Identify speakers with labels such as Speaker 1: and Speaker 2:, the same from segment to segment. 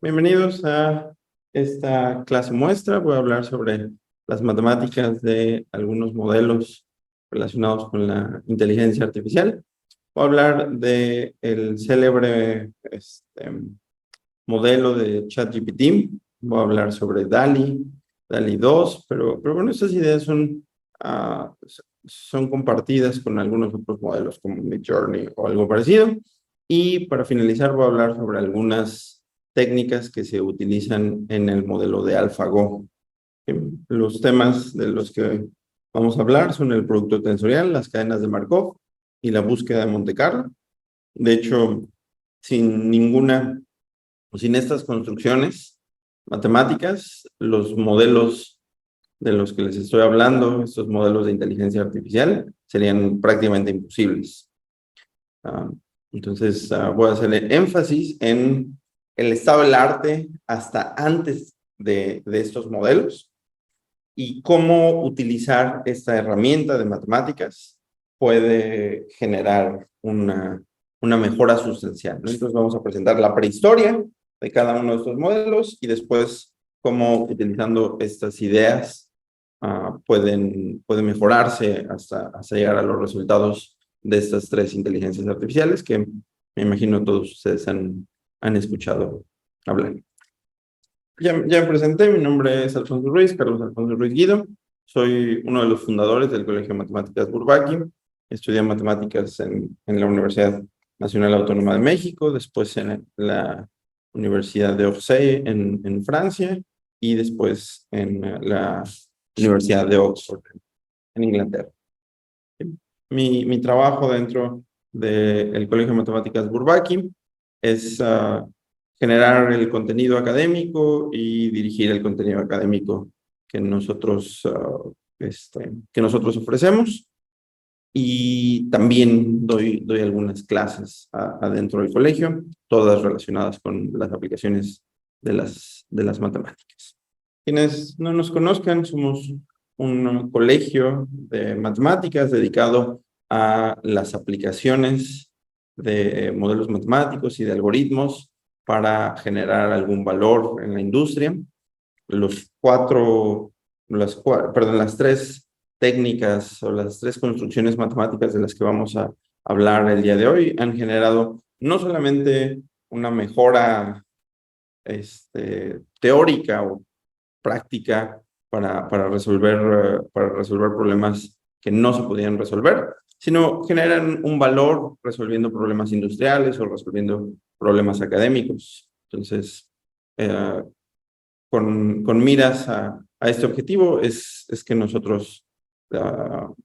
Speaker 1: Bienvenidos a esta clase muestra. Voy a hablar sobre las matemáticas de algunos modelos relacionados con la inteligencia artificial. Voy a hablar de el célebre modelo de ChatGPT. Voy a hablar sobre DALL-E, DALL-E 2, pero bueno, estas ideas son compartidas con algunos otros modelos como Midjourney o algo parecido. Y para finalizar voy a hablar sobre algunas técnicas que se utilizan en el modelo de AlphaGo. Los temas de los que vamos a hablar son el producto tensorial, las cadenas de Markov y la búsqueda de Monte Carlo. De hecho, sin estas construcciones matemáticas, los modelos de los que les estoy hablando, estos modelos de inteligencia artificial, serían prácticamente imposibles. Entonces, voy a hacerle énfasis en el estado del arte hasta antes de estos modelos y cómo utilizar esta herramienta de matemáticas puede generar una mejora sustancial, ¿no? Entonces, vamos a presentar la prehistoria de cada uno de estos modelos y después cómo utilizando estas ideas pueden mejorarse hasta llegar a los resultados de estas tres inteligencias artificiales que me imagino todos ustedes han escuchado hablar. Ya me presenté, mi nombre es Alfonso Ruiz, Carlos Alfonso Ruiz Guido. Soy uno de los fundadores del Colegio de Matemáticas Bourbaki. Estudié matemáticas en la Universidad Nacional Autónoma de México, después en la Universidad de Orsay en Francia y después en la Universidad de Oxford en Inglaterra. Mi trabajo dentro del Colegio de Matemáticas Bourbaki es generar el contenido académico y dirigir el contenido académico que nosotros ofrecemos. Y también doy algunas clases adentro del colegio, todas relacionadas con las aplicaciones de las matemáticas. Quienes no nos conozcan, somos un colegio de matemáticas dedicado a las aplicaciones de modelos matemáticos y de algoritmos para generar algún valor en la industria. Las tres técnicas o las tres construcciones matemáticas de las que vamos a hablar el día de hoy han generado no solamente una mejora teórica o práctica para resolver problemas que no se podían resolver, sino generan un valor resolviendo problemas industriales o resolviendo problemas académicos. Entonces, con miras a este objetivo es que nosotros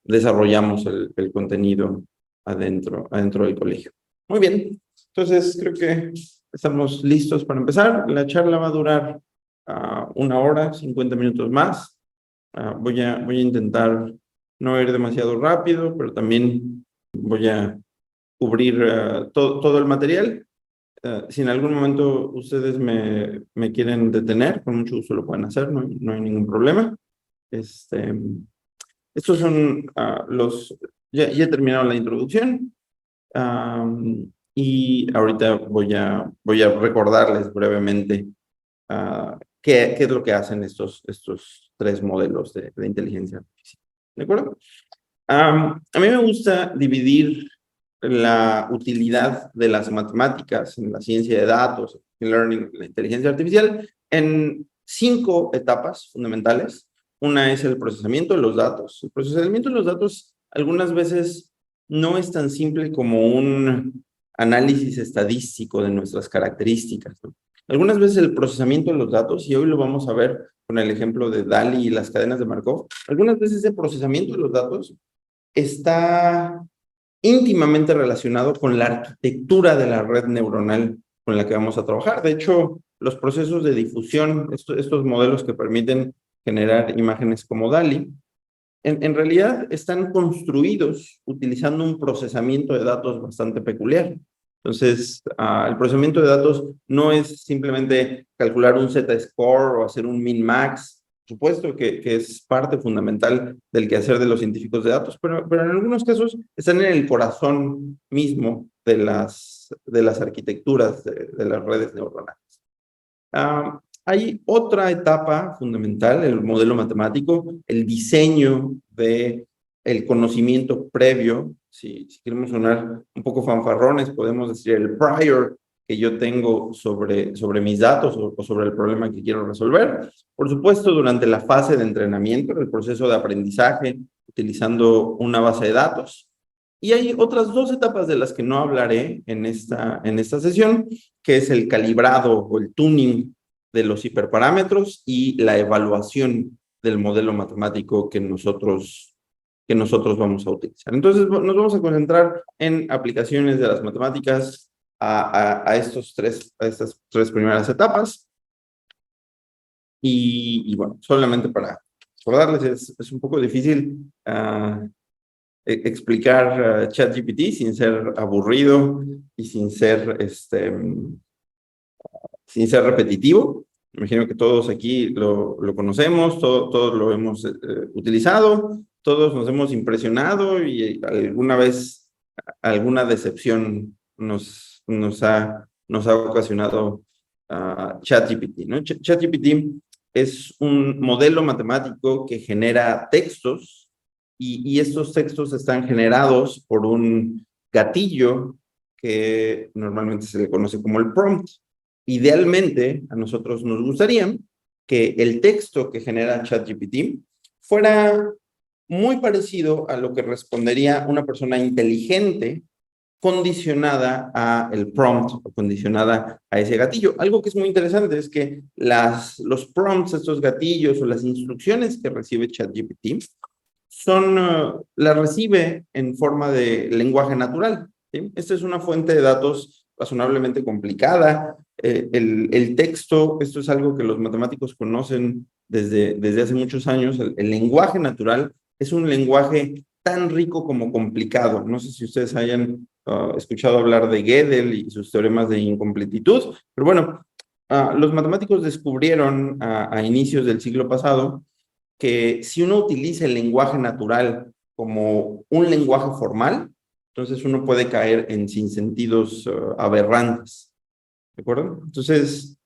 Speaker 1: desarrollamos el contenido adentro del colegio. Muy bien, entonces creo que estamos listos para empezar. La charla va a durar 1 hora, 50 minutos más. Voy a intentar no ir demasiado rápido, pero también voy a cubrir todo el material. Si en algún momento ustedes me quieren detener, con mucho gusto lo pueden hacer, no hay ningún problema. Estos son ya he terminado la introducción. Y ahorita voy a recordarles brevemente qué es lo que hacen estos tres modelos de inteligencia artificial. ¿De acuerdo? A mí me gusta dividir la utilidad de las matemáticas en la ciencia de datos, el learning, la inteligencia artificial, en 5 etapas fundamentales. Una es el procesamiento de los datos. El procesamiento de los datos algunas veces no es tan simple como un análisis estadístico de nuestras características, ¿no? Algunas veces el procesamiento de los datos, y hoy lo vamos a ver con el ejemplo de DALL-E y las cadenas de Markov, algunas veces el procesamiento de los datos está íntimamente relacionado con la arquitectura de la red neuronal con la que vamos a trabajar. De hecho, los procesos de difusión, estos modelos que permiten generar imágenes como DALL-E, en realidad están construidos utilizando un procesamiento de datos bastante peculiar. Entonces, el procesamiento de datos no es simplemente calcular un Z-score o hacer un min-max. Por supuesto que es parte fundamental del quehacer de los científicos de datos, pero en algunos casos están en el corazón mismo de las arquitecturas de las redes neuronales. Hay otra etapa fundamental, el modelo matemático, el diseño de el conocimiento previo. Si queremos sonar un poco fanfarrones, podemos decir el prior que yo tengo sobre mis datos o sobre el problema que quiero resolver. Por supuesto, durante la fase de entrenamiento, el proceso de aprendizaje, utilizando una base de datos. Y hay otras dos etapas de las que no hablaré en esta sesión, que es el calibrado o el tuning de los hiperparámetros y la evaluación del modelo matemático que nosotros vamos a utilizar. Entonces, nos vamos a concentrar en aplicaciones de las matemáticas a estas tres primeras etapas. Y bueno, solamente para recordarles, es un poco difícil explicar ChatGPT sin ser aburrido y sin ser repetitivo. Me imagino que todos aquí lo conocemos, todos lo hemos utilizado, todos nos hemos impresionado y alguna vez alguna decepción nos ha ocasionado ChatGPT, ¿no? ChatGPT es un modelo matemático que genera textos y estos textos están generados por un gatillo que normalmente se le conoce como el prompt. Idealmente, a nosotros nos gustaría que el texto que genera ChatGPT fuera muy parecido a lo que respondería una persona inteligente condicionada a el prompt o condicionada a ese gatillo. Algo que es muy interesante es que los prompts, estos gatillos o las instrucciones que recibe ChatGPT las recibe en forma de lenguaje natural, ¿sí? Esta es una fuente de datos razonablemente complicada. El texto, esto es algo que los matemáticos conocen desde hace muchos años. El lenguaje natural es un lenguaje tan rico como complicado. No sé si ustedes hayan escuchado hablar de Gödel y sus teoremas de incompletitud, pero bueno, los matemáticos descubrieron a inicios del siglo pasado que si uno utiliza el lenguaje natural como un lenguaje formal, entonces uno puede caer en sinsentidos aberrantes, ¿de acuerdo? Entonces,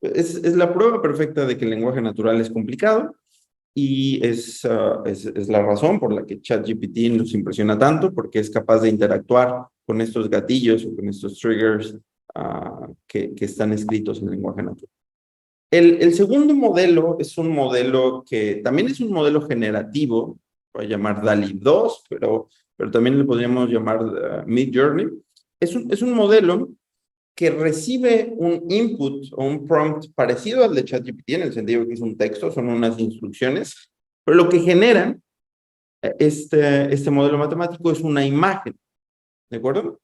Speaker 1: es la prueba perfecta de que el lenguaje natural es complicado y es la razón por la que ChatGPT nos impresiona tanto, porque es capaz de interactuar con estos gatillos o con estos triggers que están escritos en el lenguaje natural. El segundo modelo es un modelo que también es un modelo generativo, voy a llamar DALL-E 2, pero también le podríamos llamar Midjourney. Es un modelo que recibe un input o un prompt parecido al de ChatGPT, en el sentido que es un texto, son unas instrucciones, pero lo que genera este modelo matemático es una imagen, ¿de acuerdo?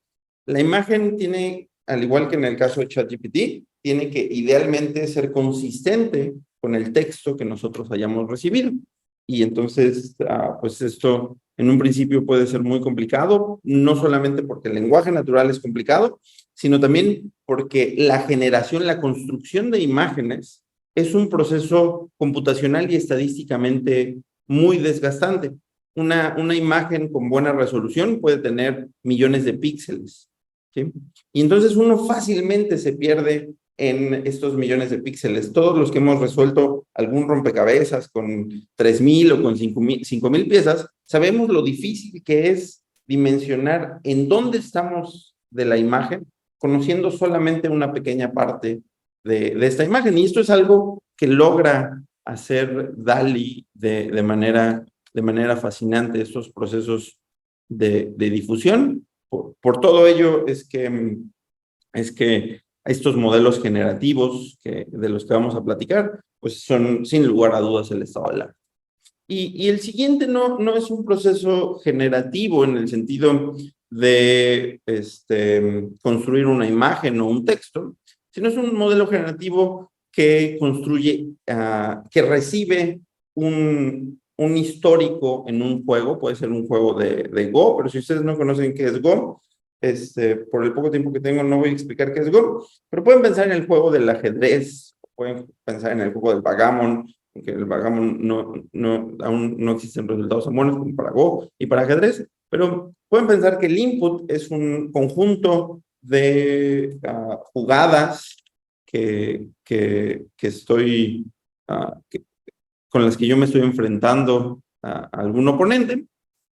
Speaker 1: La imagen tiene, al igual que en el caso de ChatGPT, tiene que idealmente ser consistente con el texto que nosotros hayamos recibido. Y entonces, pues esto en un principio puede ser muy complicado, no solamente porque el lenguaje natural es complicado, sino también porque la generación, la construcción de imágenes es un proceso computacional y estadísticamente muy desgastante. Una imagen con buena resolución puede tener millones de píxeles, ¿sí? Y entonces uno fácilmente se pierde en estos millones de píxeles. Todos los que hemos resuelto algún rompecabezas con 3,000 o con 5,000 piezas, sabemos lo difícil que es dimensionar en dónde estamos de la imagen, conociendo solamente una pequeña parte de esta imagen. Y esto es algo que logra hacer DALL-E de manera fascinante, estos procesos de difusión. Por todo ello es que estos modelos generativos de los que vamos a platicar, pues son sin lugar a dudas el estado del arte. Y el siguiente no es un proceso generativo en el sentido de construir una imagen o un texto, sino es un modelo generativo que construye, que recibe un histórico en un juego, puede ser un juego de Go, pero si ustedes no conocen qué es Go, por el poco tiempo que tengo no voy a explicar qué es Go, pero pueden pensar en el juego del ajedrez, pueden pensar en el juego del backgammon, que el backgammon aún no existen resultados tan buenos como para Go y para ajedrez, pero pueden pensar que el input es un conjunto de jugadas estoy, con las que yo me estoy enfrentando a algún oponente,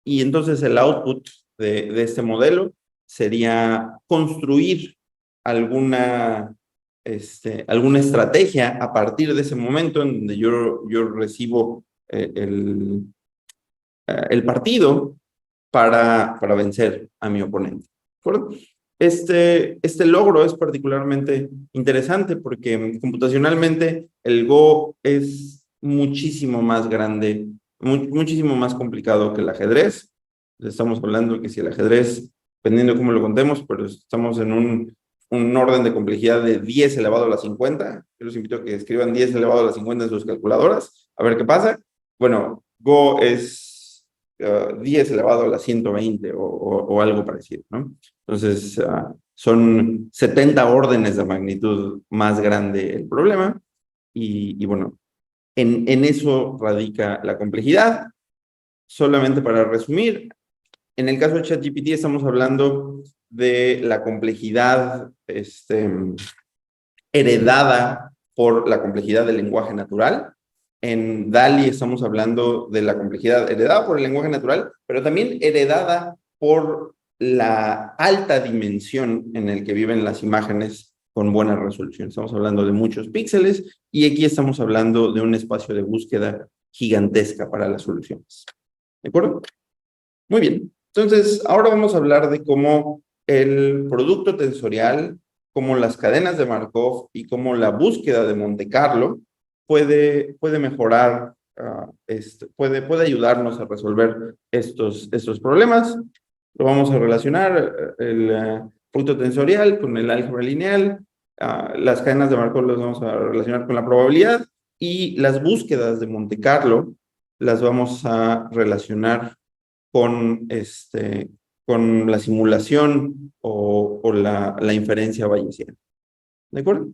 Speaker 1: y entonces el output de este modelo sería construir alguna, alguna estrategia a partir de ese momento en donde yo recibo el partido para vencer a mi oponente. ¿De acuerdo? Este logro es particularmente interesante porque computacionalmente el Go es muchísimo más grande, muchísimo más complicado que el ajedrez. Estamos hablando que si el ajedrez, dependiendo de cómo lo contemos, pero estamos en un orden de complejidad de 10 elevado a la 50. Yo los invito a que escriban 10 elevado a la 50 en sus calculadoras, a ver qué pasa. Bueno, Go es 10 elevado a la 120 o algo parecido, ¿no? Entonces, son 70 órdenes de magnitud más grande el problema y bueno, en eso radica la complejidad. Solamente para resumir, en el caso de ChatGPT estamos hablando de la complejidad heredada por la complejidad del lenguaje natural. En DALL-E estamos hablando de la complejidad heredada por el lenguaje natural, pero también heredada por la alta dimensión en el que viven las imágenes con buena resolución. Estamos hablando de muchos píxeles y aquí estamos hablando de un espacio de búsqueda gigantesca para las soluciones. ¿De acuerdo? Muy bien. Entonces, ahora vamos a hablar de cómo el producto tensorial, cómo las cadenas de Markov y cómo la búsqueda de Monte Carlo puede mejorar, puede ayudarnos a resolver estos problemas. Lo vamos a relacionar el producto tensorial con el álgebra lineal, las cadenas de Markov las vamos a relacionar con la probabilidad y las búsquedas de Monte Carlo las vamos a relacionar con la simulación o la inferencia bayesiana. ¿De acuerdo?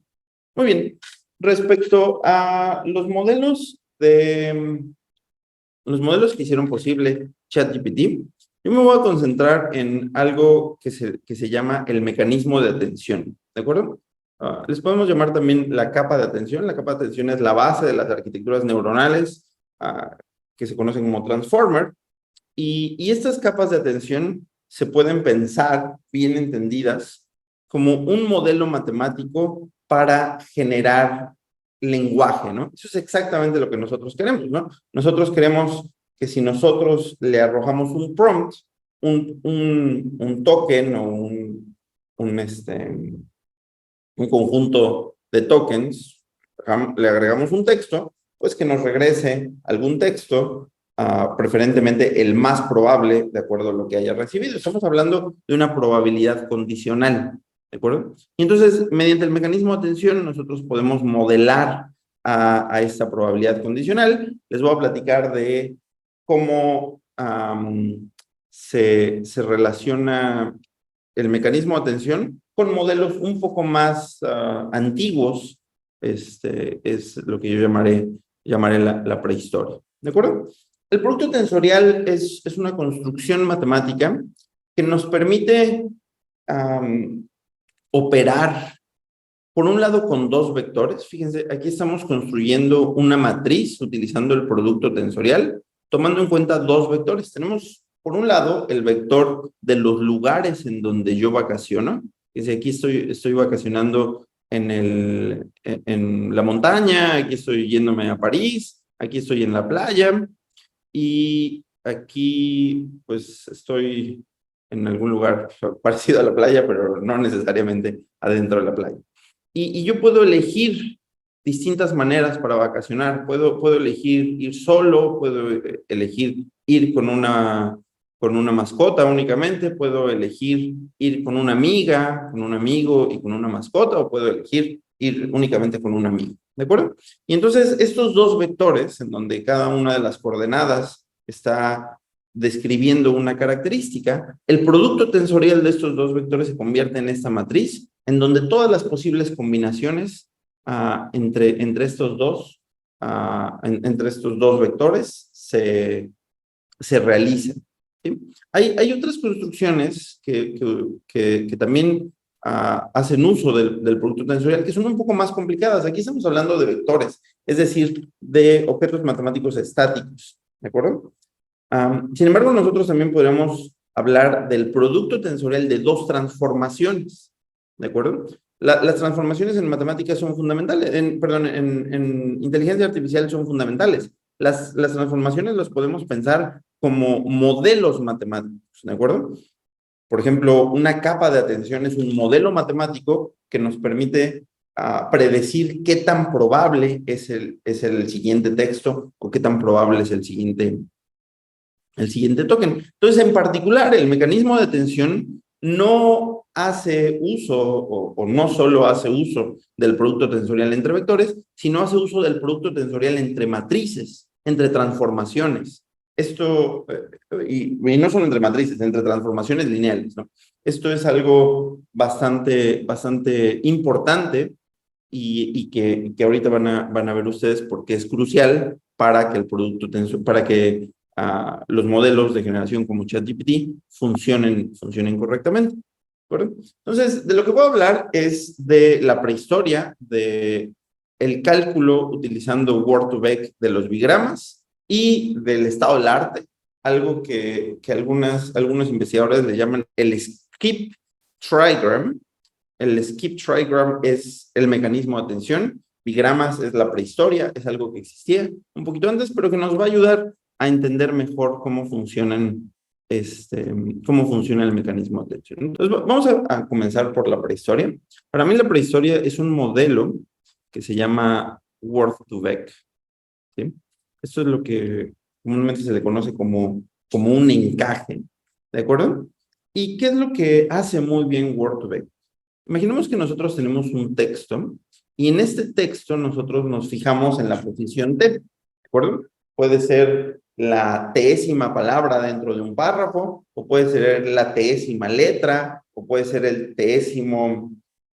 Speaker 1: Muy bien. Respecto a los modelos que hicieron posible ChatGPT, yo me voy a concentrar en algo que se llama el mecanismo de atención. ¿De acuerdo? Les podemos llamar también la capa de atención. La capa de atención es la base de las arquitecturas neuronales que se conocen como transformer. Y estas capas de atención se pueden pensar, bien entendidas, como un modelo matemático para generar lenguaje, ¿no? Eso es exactamente lo que nosotros queremos, ¿no? Nosotros queremos que si nosotros le arrojamos un prompt, un token o un conjunto de tokens, le agregamos un texto, pues que nos regrese algún texto, preferentemente el más probable de acuerdo a lo que haya recibido. Estamos hablando de una probabilidad condicional, ¿de acuerdo? Y entonces, mediante el mecanismo de atención, nosotros podemos modelar a esta probabilidad condicional. Les voy a platicar de cómo se relaciona el mecanismo de atención con modelos un poco más antiguos. Es lo que yo llamaré la prehistoria. ¿De acuerdo? El producto tensorial es una construcción matemática que nos permite operar, por un lado, con dos vectores. Fíjense, aquí estamos construyendo una matriz utilizando el producto tensorial, tomando en cuenta dos vectores. Tenemos, por un lado, el vector de los lugares en donde yo vacaciono. Fíjense, aquí estoy vacacionando en la montaña, aquí estoy yéndome a París, aquí estoy en la playa, y aquí, pues, estoy en algún lugar parecido a la playa, pero no necesariamente adentro de la playa. Y yo puedo elegir distintas maneras para vacacionar. Puedo elegir ir solo, puedo elegir ir con una mascota únicamente, puedo elegir ir con una amiga, con un amigo y con una mascota, o puedo elegir ir únicamente con un amigo. ¿De acuerdo? Y entonces estos dos vectores, en donde cada una de las coordenadas está describiendo una característica, el producto tensorial de estos dos vectores se convierte en esta matriz, en donde todas las posibles combinaciones entre estos dos vectores se realizan. ¿Sí? Hay otras construcciones que también hacen uso del producto tensorial, que son un poco más complicadas. Aquí estamos hablando de vectores, es decir, de objetos matemáticos estáticos, ¿de acuerdo? Sin embargo, nosotros también podríamos hablar del producto tensorial de dos transformaciones, ¿de acuerdo? Las transformaciones en matemáticas son fundamentales, en inteligencia artificial son fundamentales. Las transformaciones las podemos pensar como modelos matemáticos, ¿de acuerdo? Por ejemplo, una capa de atención es un modelo matemático que nos permite predecir qué tan probable es el siguiente texto o qué tan probable es el siguiente token. Entonces, en particular, el mecanismo de atención no hace uso o no solo hace uso del producto tensorial entre vectores, sino hace uso del producto tensorial entre matrices, entre transformaciones. Esto, y no solo entre matrices, entre transformaciones lineales, ¿no? Esto es algo bastante importante y que ahorita van a ver ustedes porque es crucial para que el producto tensorial, para que los modelos de generación como ChatGPT funcionen correctamente. ¿De acuerdo? Entonces, de lo que voy a hablar es de la prehistoria, de el cálculo utilizando Word2Vec de los bigramas y del estado del arte, algo que algunos investigadores le llaman el skip trigram. El skip trigram es el mecanismo de atención, bigramas es la prehistoria, es algo que existía un poquito antes, pero que nos va a ayudar a entender mejor cómo funciona el mecanismo de atención. Entonces, vamos a comenzar por la prehistoria. Para mí la prehistoria es un modelo que se llama Word2Vec, ¿sí? Esto es lo que comúnmente se le conoce como un encaje, ¿de acuerdo? ¿Y qué es lo que hace muy bien Word2Vec? Imaginemos que nosotros tenemos un texto y en este texto nosotros nos fijamos en la posición T, ¿de acuerdo? Puede ser la teésima palabra dentro de un párrafo, o puede ser la teésima letra, o puede ser el teésimo,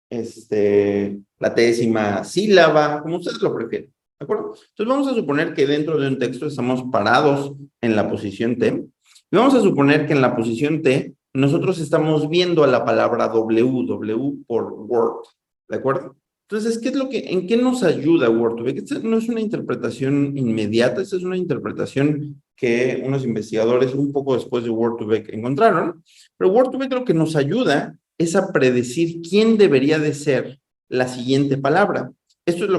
Speaker 1: la teésima sílaba, como ustedes lo prefieren, ¿de acuerdo? Entonces vamos a suponer que dentro de un texto estamos parados en la posición T, y vamos a suponer que en la posición T nosotros estamos viendo a la palabra W por Word, ¿de acuerdo? Entonces, ¿en qué nos ayuda Word2Vec? Esta no es una interpretación inmediata, esta es una interpretación que unos investigadores un poco después de Word2Vec encontraron, pero Word2Vec lo que nos ayuda es a predecir quién debería de ser la siguiente palabra. Esto es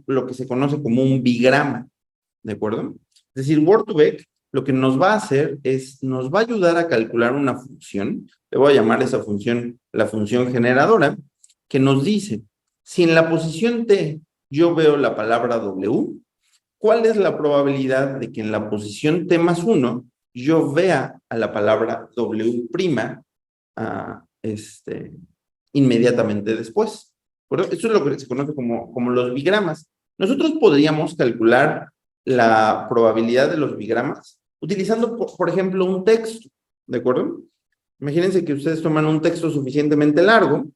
Speaker 1: lo que se conoce como un bigrama, ¿de acuerdo? Es decir, Word2Vec lo que nos va a hacer es, nos va a ayudar a calcular una función, le voy a llamar esa función la función generadora, que nos dice, si en la posición T yo veo la palabra W, ¿cuál es la probabilidad de que en la posición T más 1 yo vea a la palabra W' inmediatamente después? ¿Verdad? Eso es lo que se conoce como los bigramas. Nosotros podríamos calcular la probabilidad de los bigramas utilizando, por ejemplo, un texto, ¿de acuerdo? Imagínense que ustedes toman un texto suficientemente largo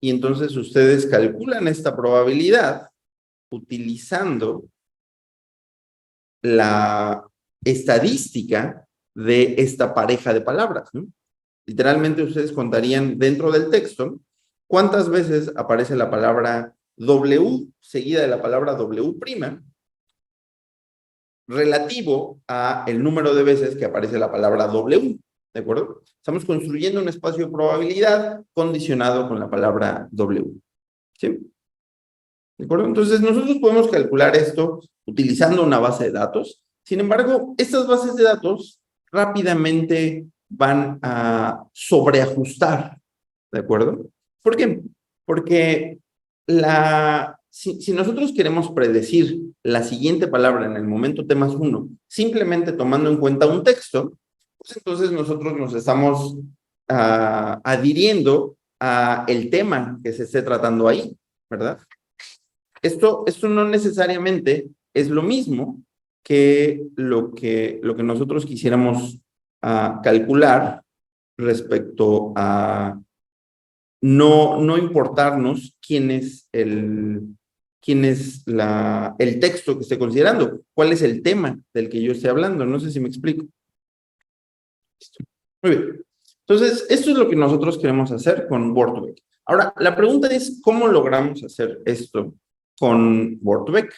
Speaker 1: y entonces ustedes calculan esta probabilidad utilizando la estadística de esta pareja de palabras, ¿no? Literalmente ustedes contarían dentro del texto cuántas veces aparece la palabra W seguida de la palabra W' relativo a el número de veces que aparece la palabra W, ¿de acuerdo? Estamos construyendo un espacio de probabilidad condicionado con la palabra W, ¿sí? ¿De acuerdo? Entonces, nosotros podemos calcular esto utilizando una base de datos. Sin embargo, estas bases de datos rápidamente van a sobreajustar, ¿de acuerdo? ¿Por qué? Porque si nosotros queremos predecir la siguiente palabra en el momento T más 1, simplemente tomando en cuenta un texto, pues entonces nosotros nos estamos adhiriendo a el tema que se esté tratando ahí, ¿verdad? Esto no necesariamente es lo mismo que lo que nosotros quisiéramos calcular respecto a no importarnos quién es el texto que esté considerando, cuál es el tema del que yo esté hablando. No sé si me explico. Muy bien. Entonces, esto es lo que nosotros queremos hacer con Word2Vec. Ahora, la pregunta es, ¿cómo logramos hacer esto con Word2Vec?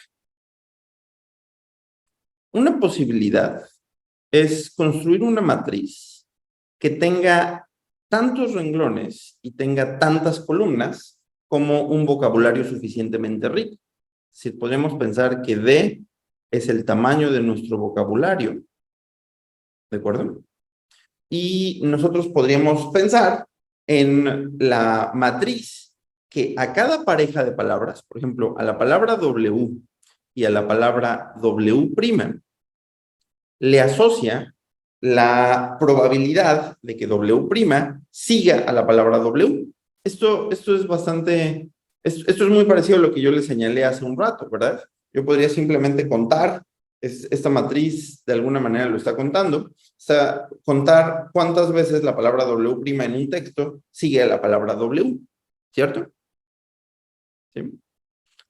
Speaker 1: Una posibilidad es construir una matriz que tenga tantos renglones y tenga tantas columnas como un vocabulario suficientemente rico. Si podemos pensar que D es el tamaño de nuestro vocabulario, ¿de acuerdo? Y nosotros podríamos pensar en la matriz que a cada pareja de palabras, por ejemplo, a la palabra W y a la palabra W', le asocia la probabilidad de que W' siga a la palabra W. Esto es bastante, esto es muy parecido a lo que yo le señalé hace un rato, ¿verdad? Yo podría simplemente contar, esta matriz de alguna manera lo está contando, o sea, contar cuántas veces la palabra W' en un texto sigue a la palabra W, ¿cierto? ¿Sí?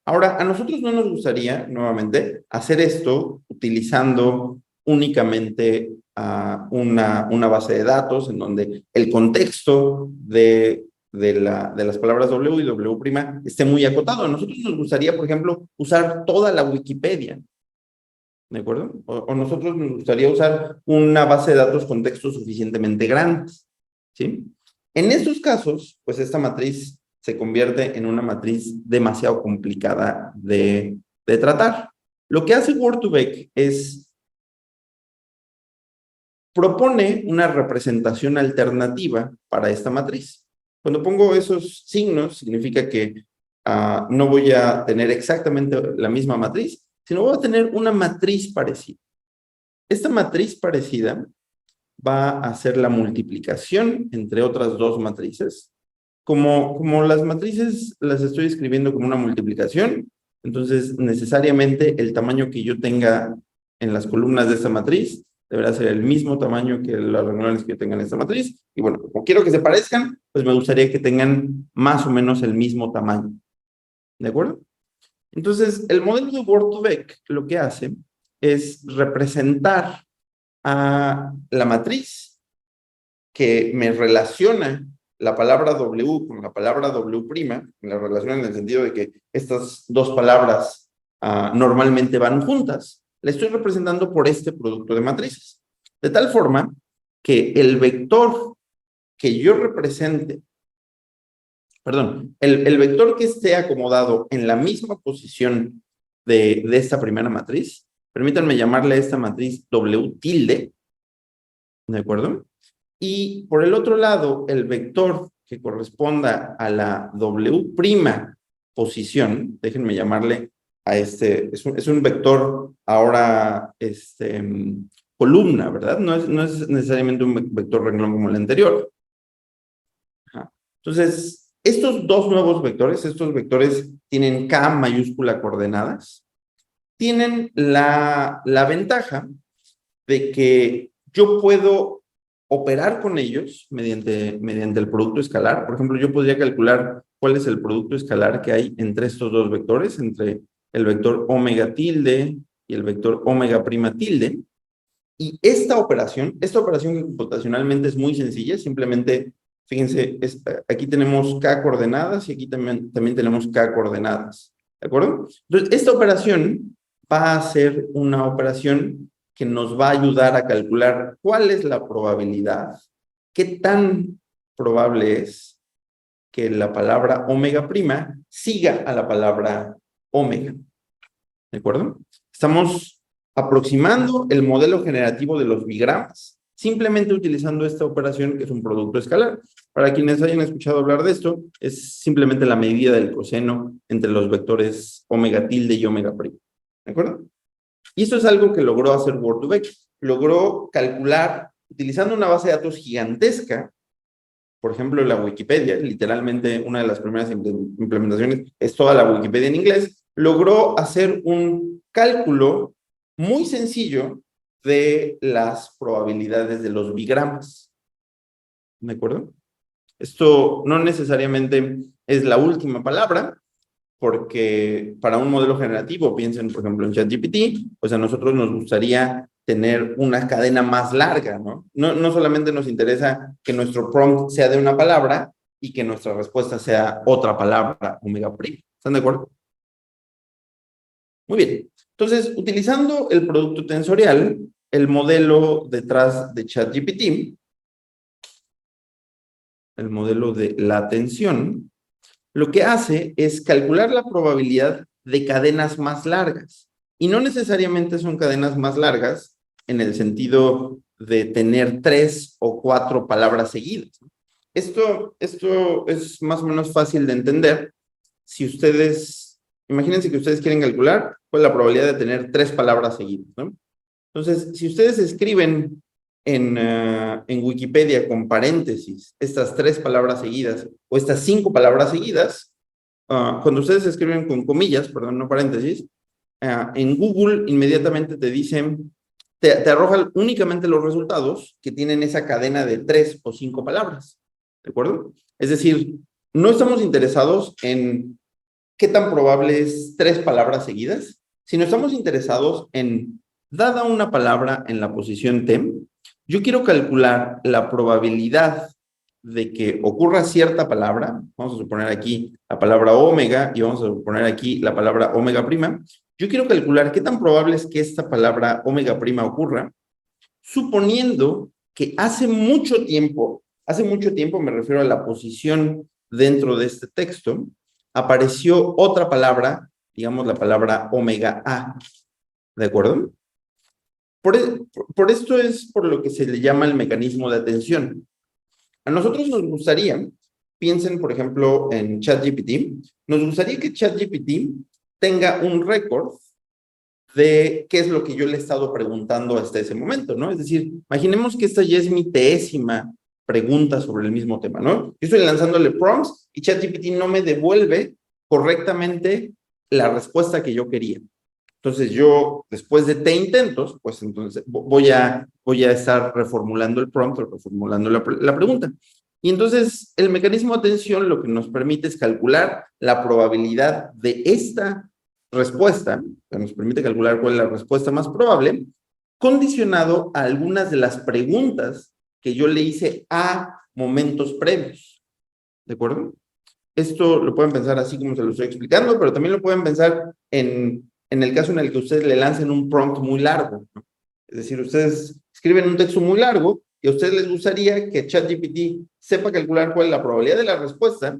Speaker 1: Ahora, a nosotros no nos gustaría, nuevamente, hacer esto utilizando únicamente una base de datos en donde el contexto de las palabras W y W' esté muy acotado. A nosotros nos gustaría, por ejemplo, usar toda la Wikipedia, ¿de acuerdo? O nosotros nos gustaría usar una base de datos con textos suficientemente grandes, ¿sí? En estos casos, pues esta matriz se convierte en una matriz demasiado complicada de tratar. Lo que hace Word2Vec es propone una representación alternativa para esta matriz. Cuando pongo esos signos, significa que no voy a tener exactamente la misma matriz, sino voy a tener una matriz parecida. Esta matriz parecida va a ser la multiplicación entre otras dos matrices. Como las matrices las estoy escribiendo como una multiplicación, entonces necesariamente el tamaño que yo tenga en las columnas de esta matriz deberá ser el mismo tamaño que los renglones que yo tenga en esta matriz. Y bueno, como quiero que se parezcan, pues me gustaría que tengan más o menos el mismo tamaño. ¿De acuerdo? Entonces, el modelo de Word2Vec lo que hace es representar a la matriz que me relaciona la palabra W con la palabra W', la relaciona en el sentido de que estas dos palabras normalmente van juntas, la estoy representando por este producto de matrices. De tal forma que el vector que yo represente, perdón, el vector que esté acomodado en la misma posición de esta primera matriz, permítanme llamarle a esta matriz W tilde, ¿de acuerdo? Y por el otro lado, el vector que corresponda a la W' posición, déjenme llamarle a este, es un vector ahora, columna, ¿verdad? No es necesariamente un vector renglón como el anterior. Ajá. Entonces, estos dos nuevos vectores, estos vectores tienen K mayúscula coordenadas, tienen la ventaja de que yo puedo operar con ellos mediante el producto escalar. Por ejemplo, yo podría calcular cuál es el producto escalar que hay entre estos dos vectores, entre el vector omega tilde y el vector omega prima tilde. Y esta operación computacionalmente es muy sencilla, simplemente, fíjense, aquí tenemos K coordenadas y aquí también tenemos K coordenadas, ¿de acuerdo? Entonces, esta operación va a ser una operación que nos va a ayudar a calcular cuál es la probabilidad, qué tan probable es que la palabra omega prima siga a la palabra omega, ¿de acuerdo? Estamos aproximando el modelo generativo de los bigramas, simplemente utilizando esta operación que es un producto escalar. Para quienes hayan escuchado hablar de esto, es simplemente la medida del coseno entre los vectores omega tilde y omega prima, ¿de acuerdo? Y eso es algo que logró hacer Word2Vec. Logró calcular, utilizando una base de datos gigantesca, por ejemplo, la Wikipedia, literalmente una de las primeras implementaciones es toda la Wikipedia en inglés, logró hacer un cálculo muy sencillo de las probabilidades de los bigramas. ¿De acuerdo? Esto no necesariamente es la última palabra, porque para un modelo generativo, piensen por ejemplo en ChatGPT, pues a nosotros nos gustaría tener una cadena más larga, ¿no? No solamente nos interesa que nuestro prompt sea de una palabra y que nuestra respuesta sea otra palabra omega prima. ¿Están de acuerdo? Muy bien. Entonces, utilizando el producto tensorial, el modelo detrás de ChatGPT, el modelo de la atención, lo que hace es calcular la probabilidad de cadenas más largas. Y no necesariamente son cadenas más largas en el sentido de tener 3 o 4 palabras seguidas. Esto es más o menos fácil de entender. Si ustedes, imagínense que ustedes quieren calcular cuál es la probabilidad de tener 3 palabras seguidas, ¿no? Entonces, si ustedes escriben en Wikipedia con paréntesis estas 3 palabras seguidas o estas 5 palabras seguidas, cuando ustedes escriben con comillas, perdón, no paréntesis, en Google inmediatamente te dicen, te arrojan únicamente los resultados que tienen esa cadena de 3 o 5 palabras, ¿de acuerdo? Es decir, no estamos interesados en qué tan probable es 3 palabras seguidas, sino estamos interesados en, dada una palabra en la posición T, yo quiero calcular la probabilidad de que ocurra cierta palabra, vamos a suponer aquí la palabra omega y vamos a suponer aquí la palabra omega prima, yo quiero calcular qué tan probable es que esta palabra omega prima ocurra, suponiendo que hace mucho tiempo me refiero a la posición dentro de este texto, apareció otra palabra, digamos la palabra omega A, ¿de acuerdo? Por esto es por lo que se le llama el mecanismo de atención. A nosotros nos gustaría, piensen por ejemplo en ChatGPT, nos gustaría que ChatGPT tenga un récord de qué es lo que yo le he estado preguntando hasta ese momento, ¿no? Es decir, imaginemos que esta ya es mi 10ª pregunta sobre el mismo tema, ¿no? Yo estoy lanzándole prompts y ChatGPT no me devuelve correctamente la respuesta que yo quería. Entonces yo, después de T intentos, pues entonces voy a estar reformulando el prompt o reformulando la pregunta. Y entonces el mecanismo de atención lo que nos permite es calcular la probabilidad de esta respuesta, que nos permite calcular cuál es la respuesta más probable, condicionado a algunas de las preguntas que yo le hice a momentos previos. ¿De acuerdo? Esto lo pueden pensar así como se lo estoy explicando, pero también lo pueden pensar en el caso en el que ustedes le lancen un prompt muy largo, ¿no? Es decir, ustedes escriben un texto muy largo y a ustedes les gustaría que ChatGPT sepa calcular cuál es la probabilidad de la respuesta,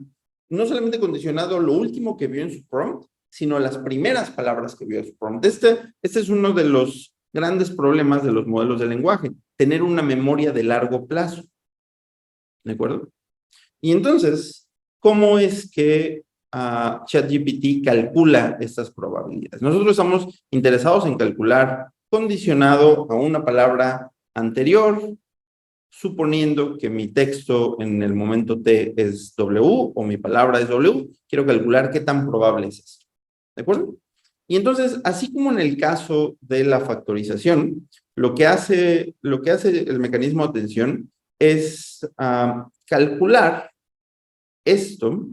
Speaker 1: no solamente condicionado a lo último que vio en su prompt, sino a las primeras palabras que vio en su prompt. Este es uno de los grandes problemas de los modelos de lenguaje, tener una memoria de largo plazo. ¿De acuerdo? Y entonces, ¿cómo es que ChatGPT calcula estas probabilidades? Nosotros estamos interesados en calcular condicionado a una palabra anterior, suponiendo que mi texto en el momento T es W o mi palabra es W, quiero calcular qué tan probable es eso. ¿De acuerdo? Y entonces, así como en el caso de la factorización, lo que hace el mecanismo de atención es calcular esto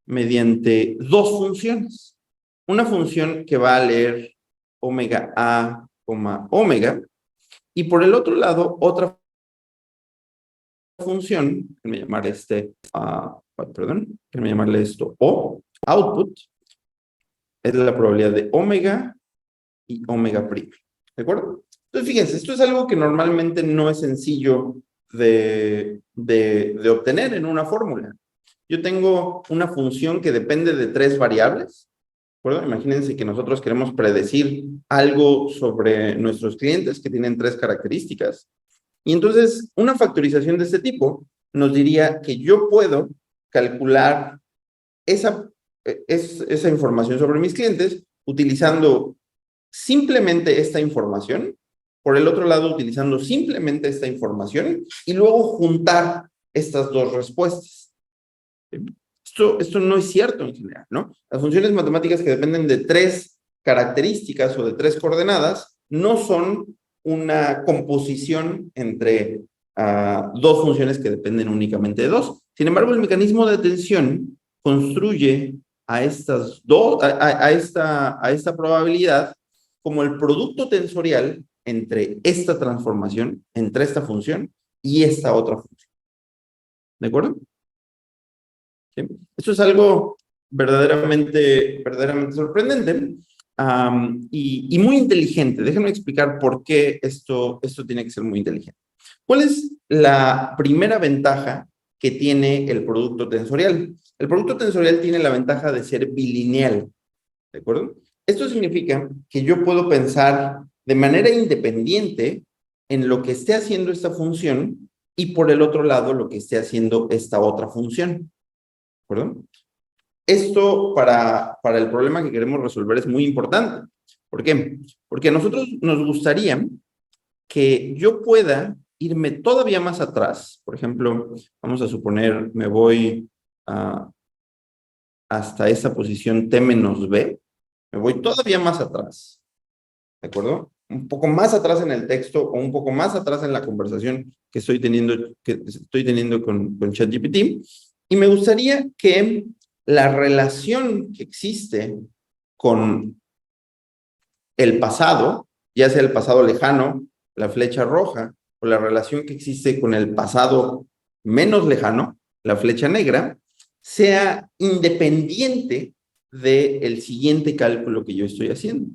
Speaker 1: mediante 2 funciones. Una función que va a leer omega A, omega, y por el otro lado, otra función, déjenme llamar déjenme llamarle esto O, output, es la probabilidad de omega y omega prima. ¿De acuerdo? Entonces, fíjense, esto es algo que normalmente no es sencillo de obtener en una fórmula. Yo tengo una función que depende de 3 variables. ¿De acuerdo? Imagínense que nosotros queremos predecir algo sobre nuestros clientes que tienen 3 características. Y entonces, una factorización de este tipo nos diría que yo puedo calcular esa información sobre mis clientes utilizando simplemente esta información, por el otro lado utilizando simplemente esta información y luego juntar estas 2 respuestas. Esto no es cierto en general, ¿no? Las funciones matemáticas que dependen de 3 características o de 3 coordenadas no son una composición entre 2 funciones que dependen únicamente de 2. Sin embargo, el mecanismo de atención construye a estas dos, a esta probabilidad como el producto tensorial entre esta transformación, entre esta función y esta otra función. ¿De acuerdo? ¿sí? Esto es algo verdaderamente sorprendente y muy inteligente. Déjenme explicar por qué esto tiene que ser muy inteligente. ¿Cuál es la primera ventaja que tiene el producto tensorial? El producto tensorial tiene la ventaja de ser bilineal, ¿de acuerdo? Esto significa que yo puedo pensar de manera independiente en lo que esté haciendo esta función y por el otro lado lo que esté haciendo esta otra función, ¿de acuerdo? Esto para el problema que queremos resolver es muy importante. ¿Por qué? Porque a nosotros nos gustaría que yo pueda irme todavía más atrás. Por ejemplo, vamos a suponer, me voy hasta esa posición T menos B, me voy todavía más atrás, ¿de acuerdo? Un poco más atrás en el texto o un poco más atrás en la conversación que estoy teniendo con ChatGPT. Y me gustaría que la relación que existe con el pasado, ya sea el pasado lejano, la flecha roja, o la relación que existe con el pasado menos lejano, la flecha negra, sea independiente del siguiente cálculo que yo estoy haciendo.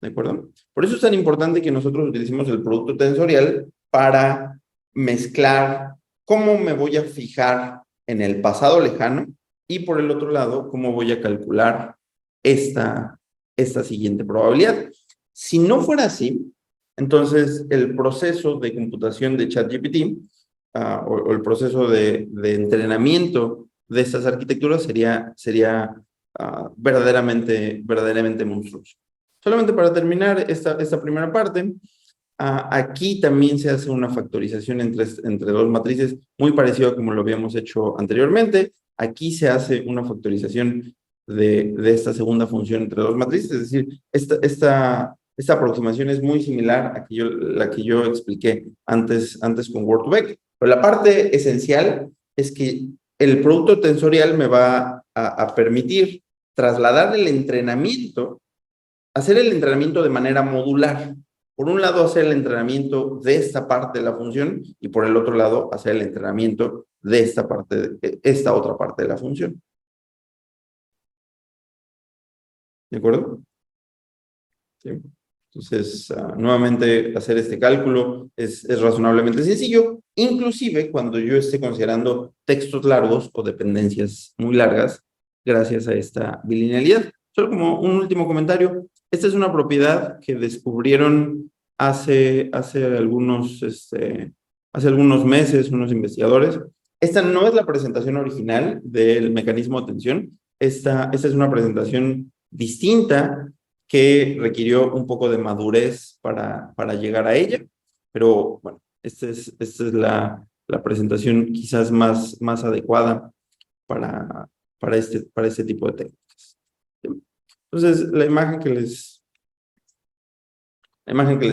Speaker 1: ¿De acuerdo? Por eso es tan importante que nosotros utilicemos el producto tensorial para mezclar cómo me voy a fijar en el pasado lejano y por el otro lado, cómo voy a calcular esta siguiente probabilidad. Si no fuera así, entonces el proceso de computación de ChatGPT o el proceso de entrenamiento de estas arquitecturas sería verdaderamente monstruoso. Solamente para terminar esta primera parte, aquí también se hace una factorización entre dos matrices, muy parecido a como lo habíamos hecho anteriormente. Aquí se hace una factorización de esta segunda función entre dos matrices, es decir, esta aproximación es muy similar a la que yo expliqué antes con Word2Vec. Pero la parte esencial es que el producto tensorial me va a permitir trasladar el entrenamiento, hacer el entrenamiento de manera modular. Por un lado, hacer el entrenamiento de esta parte de la función y por el otro lado, hacer el entrenamiento de esta otra parte de la función. ¿De acuerdo? ¿Sí? Entonces, nuevamente, hacer este cálculo es razonablemente sencillo, inclusive cuando yo esté considerando textos largos o dependencias muy largas, gracias a esta bilinealidad. Solo como un último comentario, esta es una propiedad que descubrieron hace algunos meses unos investigadores. Esta no es la presentación original del mecanismo de atención, esta es una presentación distinta que requirió un poco de madurez para llegar a ella, pero bueno, esta es la presentación quizás más adecuada para este tipo de técnicas. Entonces, la imagen que les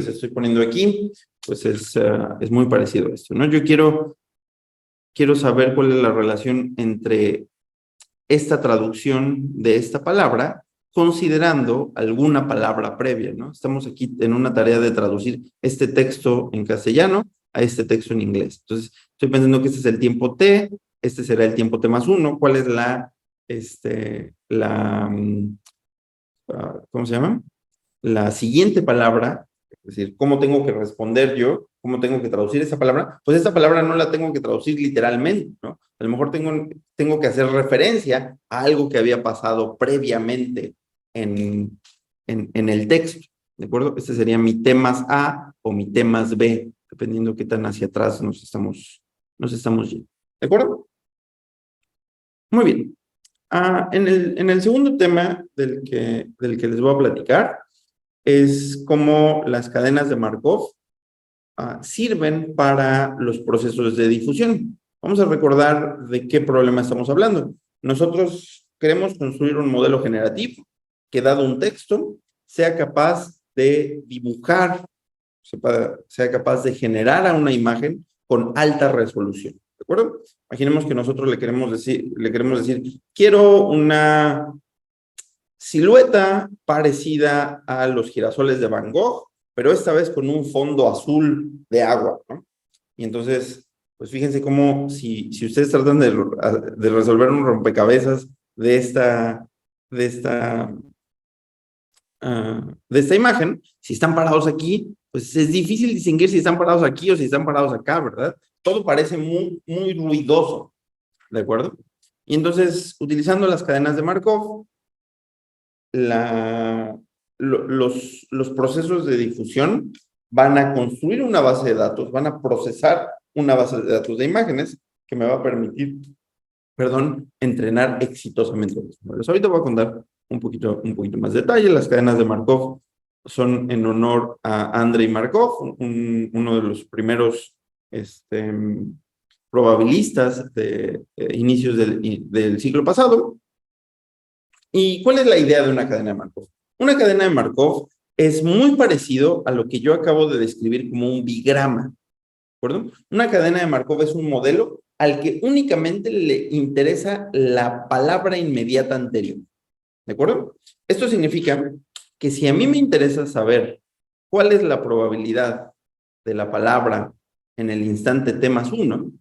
Speaker 1: estoy poniendo aquí, pues es muy parecido a esto, ¿no? Yo quiero saber cuál es la relación entre esta traducción de esta palabra considerando alguna palabra previa, ¿no? Estamos aquí en una tarea de traducir este texto en castellano a este texto en inglés. Entonces, estoy pensando que este es el tiempo T, este será el tiempo T más 1. ¿Cuál es ¿cómo se llama? La siguiente palabra, es decir, ¿cómo tengo que responder yo? ¿Cómo tengo que traducir esa palabra? Pues esta palabra no la tengo que traducir literalmente, ¿no? A lo mejor tengo que hacer referencia a algo que había pasado previamente en el texto, ¿de acuerdo? Este sería mi T más A o mi T más B, dependiendo qué tan hacia atrás nos estamos yendo. ¿De acuerdo? Muy bien. En el segundo tema del que les voy a platicar es cómo las cadenas de Markov sirven para los procesos de difusión. Vamos a recordar de qué problema estamos hablando. Nosotros queremos construir un modelo generativo que, dado un texto, sea capaz de dibujar, sea capaz de generar una imagen con alta resolución. ¿De acuerdo? Imaginemos que nosotros le queremos decir, quiero una silueta parecida a los girasoles de Van Gogh, pero esta vez con un fondo azul de agua, ¿no? Y entonces Pues fíjense cómo si ustedes tratan de resolver un rompecabezas de esta, de esta, de esta imagen, si están parados aquí, pues es difícil distinguir si están parados aquí o si están parados acá, ¿verdad? Todo parece muy, muy ruidoso, ¿de acuerdo? Y entonces, utilizando las cadenas de Markov, los procesos de difusión van a construir una base de datos, van a procesar una base de datos de imágenes que me va a permitir, perdón, entrenar exitosamente los modelos. Ahorita voy a contar un poquito más de detalle. Las cadenas de Markov son en honor a Andrei Markov, uno de los primeros probabilistas de inicios del siglo pasado. ¿Y cuál es la idea de una cadena de Markov? Una cadena de Markov es muy parecido a lo que yo acabo de describir como un bigrama, ¿de acuerdo? Una cadena de Markov es un modelo al que únicamente le interesa la palabra inmediata anterior, ¿de acuerdo? Esto significa que si a mí me interesa saber cuál es la probabilidad de la palabra en el instante t más 1,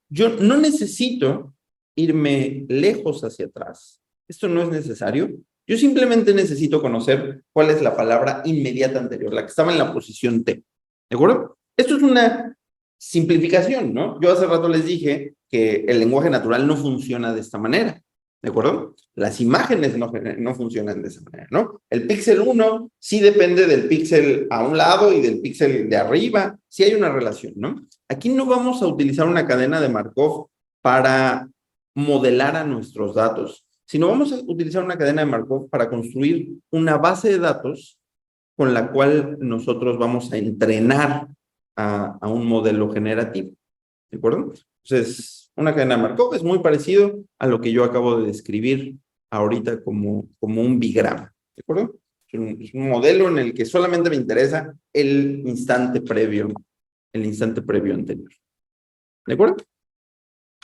Speaker 1: yo no necesito irme lejos hacia atrás. Esto no es necesario. Yo simplemente necesito conocer cuál es la palabra inmediata anterior, la que estaba en la posición T. ¿De acuerdo? Esto es una simplificación, ¿no? Yo hace rato les dije que el lenguaje natural no funciona de esta manera. ¿De acuerdo? Las imágenes no funcionan de esa manera, ¿no? El píxel 1 sí depende del píxel a un lado y del píxel de arriba. Sí hay una relación, ¿no? Aquí no vamos a utilizar una cadena de Markov para modelar a nuestros datos, sino vamos a utilizar una cadena de Markov para construir una base de datos con la cual nosotros vamos a entrenar a un modelo generativo. ¿De acuerdo? Entonces, una cadena de Markov es muy parecido a lo que yo acabo de describir ahorita como un bigrama. ¿De acuerdo? Es un modelo en el que solamente me interesa el instante previo anterior. ¿De acuerdo?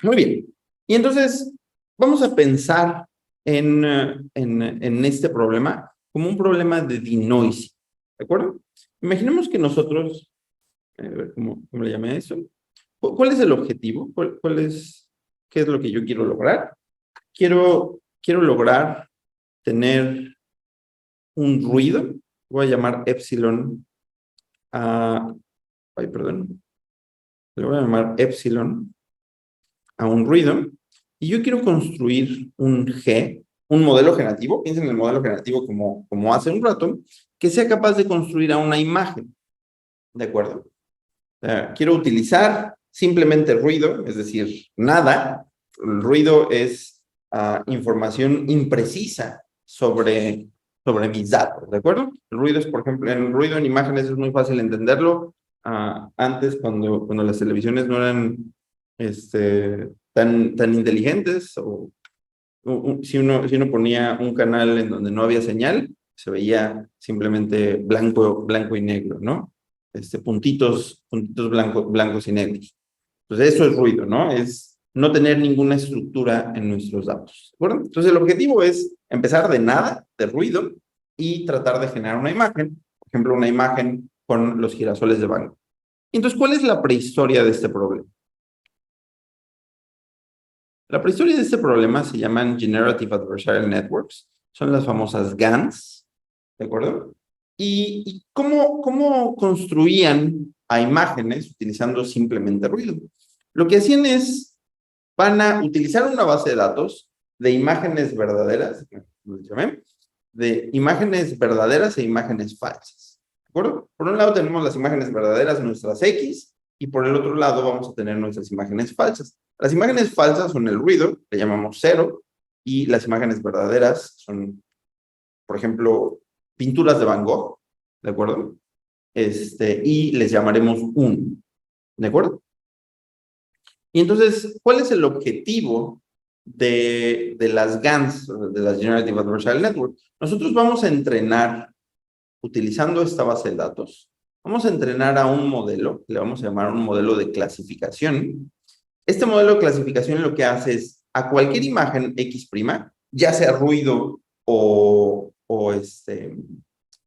Speaker 1: Muy bien. Y entonces, vamos a pensar en este problema como un problema de denoising. ¿De acuerdo? Imaginemos que nosotros, a ver, ¿cómo le llamé a eso? ¿Cuál es el objetivo? ¿Qué es lo que yo quiero lograr? Quiero lograr tener un ruido, voy a llamar epsilon perdón, le voy a llamar epsilon a un ruido, y yo quiero construir un G, un modelo generativo, piensen en el modelo generativo como hace un rato, que sea capaz de construir a una imagen, ¿de acuerdo? Quiero utilizar simplemente ruido, es decir, nada. El ruido es información imprecisa sobre mis datos, ¿de acuerdo? El ruido es, por ejemplo, el ruido en imágenes es muy fácil entenderlo. Antes, cuando las televisiones no eran tan inteligentes, si uno ponía un canal en donde no había señal, se veía simplemente blanco y negro, ¿no? Puntitos blancos y negros. Entonces, eso es ruido, ¿no? Es no tener ninguna estructura en nuestros datos, ¿de acuerdo? Entonces, el objetivo es empezar de nada, de ruido, y tratar de generar una imagen, por ejemplo, una imagen con los girasoles de Van Gogh. Entonces, ¿cuál es la prehistoria de este problema? La prehistoria de este problema se llaman Generative Adversarial Networks, son las famosas GANs, ¿de acuerdo? ¿Y cómo construían a imágenes utilizando simplemente ruido? Lo que hacían es, van a utilizar una base de datos de imágenes verdaderas, de imágenes verdaderas e imágenes falsas, ¿de acuerdo? Por un lado tenemos las imágenes verdaderas, nuestras X, y por el otro lado vamos a tener nuestras imágenes falsas. Las imágenes falsas son el ruido, le llamamos 0, y las imágenes verdaderas son, por ejemplo, pinturas de Van Gogh, ¿de acuerdo? Y les llamaremos 1, ¿de acuerdo? Y entonces, ¿cuál es el objetivo de las GANs, de las Generative Adversarial Network? Nosotros vamos a entrenar, utilizando esta base de datos, vamos a entrenar a un modelo, le vamos a llamar un modelo de clasificación. Este modelo de clasificación lo que hace es, a cualquier imagen X', ya sea ruido o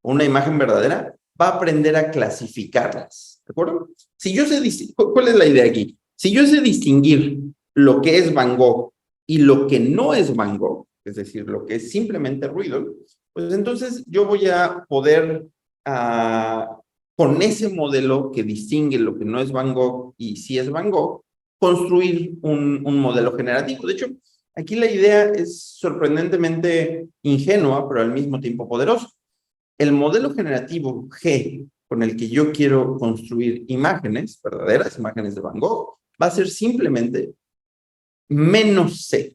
Speaker 1: una imagen verdadera, va a aprender a clasificarlas, ¿de acuerdo? Si yo sé, ¿cuál es la idea aquí? Si yo sé distinguir lo que es Van Gogh y lo que no es Van Gogh, es decir, lo que es simplemente ruido, pues entonces yo voy a poder, con ese modelo que distingue lo que no es Van Gogh y sí es Van Gogh, construir un modelo generativo. De hecho, aquí la idea es sorprendentemente ingenua, pero al mismo tiempo poderosa. El modelo generativo G con el que yo quiero construir imágenes, verdaderas imágenes de Van Gogh, va a ser simplemente menos C,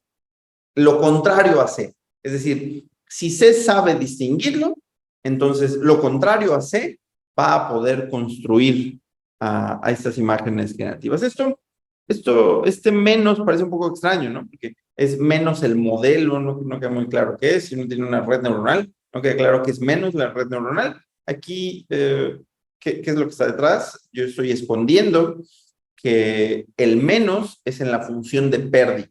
Speaker 1: lo contrario a C. Es decir, si C sabe distinguirlo, entonces lo contrario a C va a poder construir a estas imágenes generativas. Este menos parece un poco extraño, ¿no? Porque es menos el modelo, no queda muy claro qué es. Si uno tiene una red neuronal, no queda claro que es menos la red neuronal. Aquí, ¿qué es lo que está detrás? Yo estoy escondiendo que el menos es en la función de pérdida.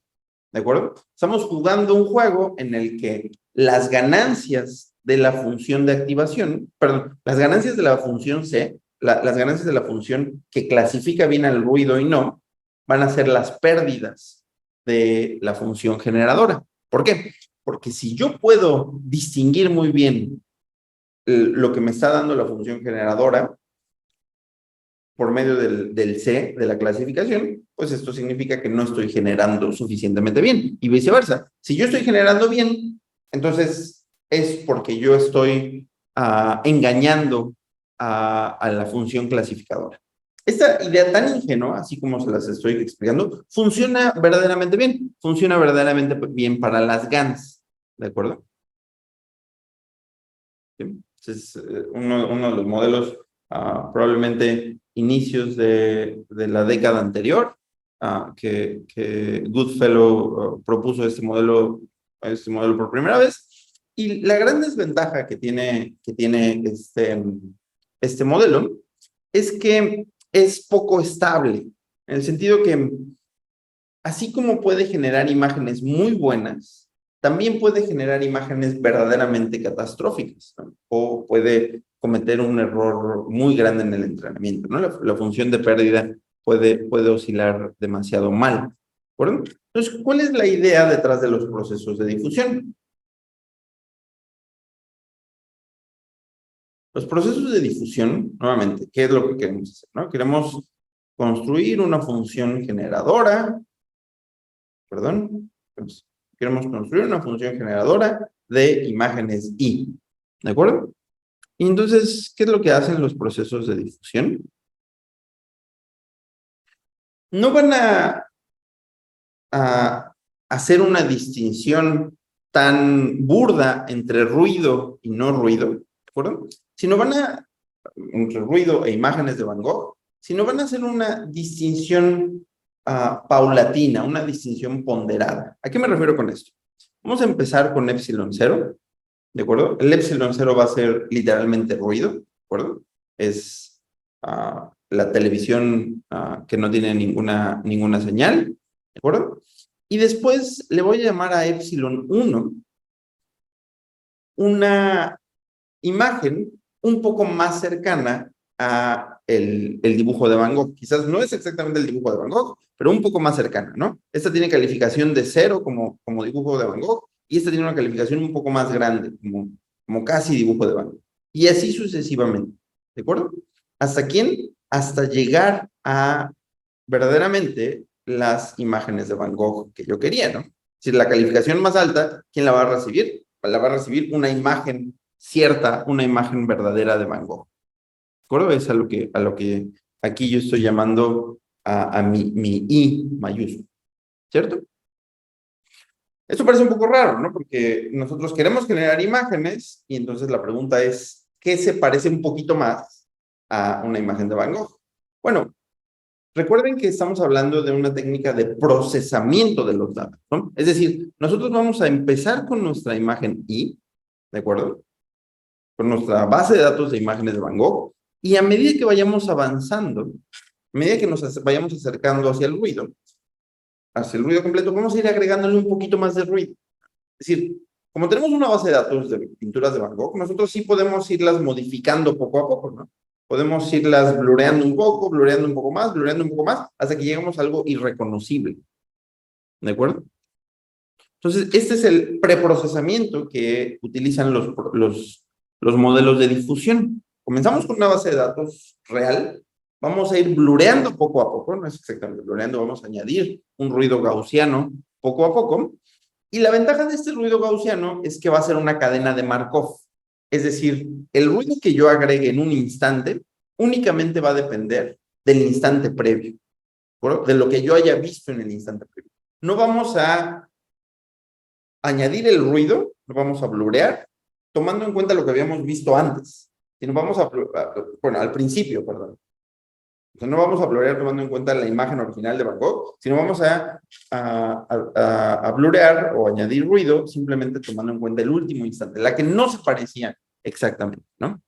Speaker 1: ¿De acuerdo? Estamos jugando un juego en el que las ganancias de la función de activación, perdón, las ganancias de la función C, las ganancias de la función que clasifica bien al ruido y no, van a ser las pérdidas de la función generadora. ¿Por qué? Porque si yo puedo distinguir muy bien lo que me está dando la función generadora, por medio del C, de la clasificación, pues esto significa que no estoy generando suficientemente bien. Y viceversa. Si yo estoy generando bien, entonces es porque yo estoy engañando a la función clasificadora. Esta idea tan ingenua, así como se las estoy explicando, funciona verdaderamente bien. Funciona verdaderamente bien para las GANs. ¿De acuerdo? ¿Sí? Entonces, uno de los modelos probablemente inicios de la década anterior, que Goodfellow propuso este modelo por primera vez. Y la gran desventaja que tiene este modelo es que es poco estable, en el sentido que así como puede generar imágenes muy buenas, también puede generar imágenes verdaderamente catastróficas, ¿no? O puede cometer un error muy grande en el entrenamiento, ¿no? La función de pérdida puede oscilar demasiado mal. ¿De acuerdo? Entonces, ¿cuál es la idea detrás de los procesos de difusión? Los procesos de difusión, nuevamente, ¿qué es lo que queremos hacer, no? Queremos construir una función generadora, perdón, pues, queremos construir una función generadora de imágenes I, ¿de acuerdo? Y entonces, ¿qué es lo que hacen los procesos de difusión? No van a hacer una distinción tan burda entre ruido y no ruido, ¿de acuerdo? Sino entre ruido e imágenes de Van Gogh, sino van a hacer una distinción paulatina, una distinción ponderada. ¿A qué me refiero con esto? Vamos a empezar con epsilon 0, ¿de acuerdo? El epsilon 0 va a ser literalmente ruido, ¿de acuerdo? Es la televisión que no tiene ninguna señal, ¿de acuerdo? Y después le voy a llamar a epsilon 1 una imagen un poco más cercana a el dibujo de Van Gogh. Quizás no es exactamente el dibujo de Van Gogh, pero un poco más cercana, ¿no? Esta tiene calificación de 0 como dibujo de Van Gogh y esta tiene una calificación un poco más grande, como casi dibujo de Van Gogh. Y así sucesivamente, ¿de acuerdo? ¿Hasta quién? Hasta llegar a verdaderamente las imágenes de Van Gogh que yo quería, ¿no? Si la calificación más alta, ¿quién la va a recibir? La va a recibir una imagen cierta, una imagen verdadera de Van Gogh. ¿De acuerdo? Es a lo que aquí yo estoy llamando a mi I mayúsculo, ¿cierto? Esto parece un poco raro, ¿no? Porque nosotros queremos generar imágenes y entonces la pregunta es, ¿qué se parece un poquito más a una imagen de Van Gogh? Bueno, recuerden que estamos hablando de una técnica de procesamiento de los datos, ¿no? Es decir, nosotros vamos a empezar con nuestra imagen I, ¿de acuerdo? Con nuestra base de datos de imágenes de Van Gogh, y a medida que vayamos avanzando, a medida que nos vayamos acercando hacia el ruido completo, vamos a ir agregándole un poquito más de ruido. Es decir, como tenemos una base de datos de pinturas de Van Gogh, nosotros sí podemos irlas modificando poco a poco, ¿no? Podemos irlas blureando un poco, blureando un poco más, blureando un poco más, hasta que llegamos a algo irreconocible. ¿De acuerdo? Entonces, este es el preprocesamiento que utilizan los modelos de difusión. Comenzamos con una base de datos real, vamos a ir blureando poco a poco, no es exactamente blureando, vamos a añadir un ruido gaussiano poco a poco, y la ventaja de este ruido gaussiano es que va a ser una cadena de Markov. Es decir, el ruido que yo agregue en un instante únicamente va a depender del instante previo, ¿de de lo que yo haya visto en el instante previo? No vamos a añadir el ruido, lo vamos a blurear, tomando en cuenta lo que habíamos visto antes. Si nos vamos bueno, al principio, perdón. O sea, no vamos a blurear tomando en cuenta la imagen original de Van Gogh, sino vamos a blurear o añadir ruido simplemente tomando en cuenta el último instante, la que no se parecía exactamente, ¿no?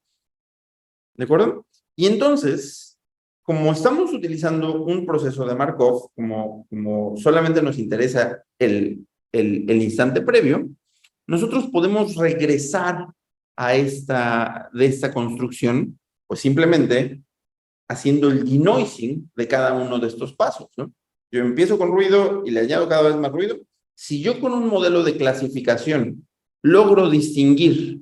Speaker 1: ¿De acuerdo? Y entonces, como estamos utilizando un proceso de Markov, como solamente nos interesa el instante previo, nosotros podemos regresar de esta construcción, pues simplemente haciendo el denoising de cada uno de estos pasos, ¿no? Yo empiezo con ruido y le añado cada vez más ruido. Si yo con un modelo de clasificación logro distinguir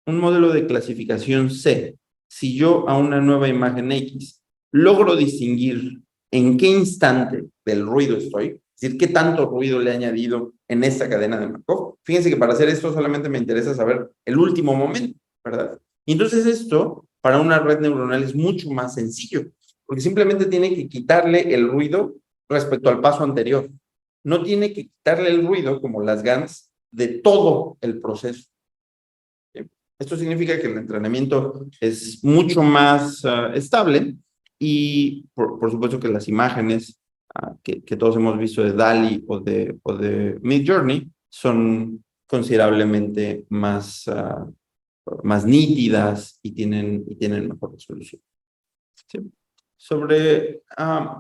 Speaker 1: un modelo de clasificación C, si yo a una nueva imagen X logro distinguir en qué instante del ruido estoy, es decir, qué tanto ruido le he añadido en esta cadena de Markov. Fíjense que para hacer esto solamente me interesa saber el último momento, ¿verdad? Y entonces esto, para una red neuronal, es mucho más sencillo, porque simplemente tiene que quitarle el ruido respecto al paso anterior. No tiene que quitarle el ruido, como las GANs, de todo el proceso. Esto significa que el entrenamiento es mucho más estable y por supuesto que las imágenes que todos hemos visto de DALL-E o de Midjourney son considerablemente más nítidas y tienen mejor resolución. ¿Sí? Sobre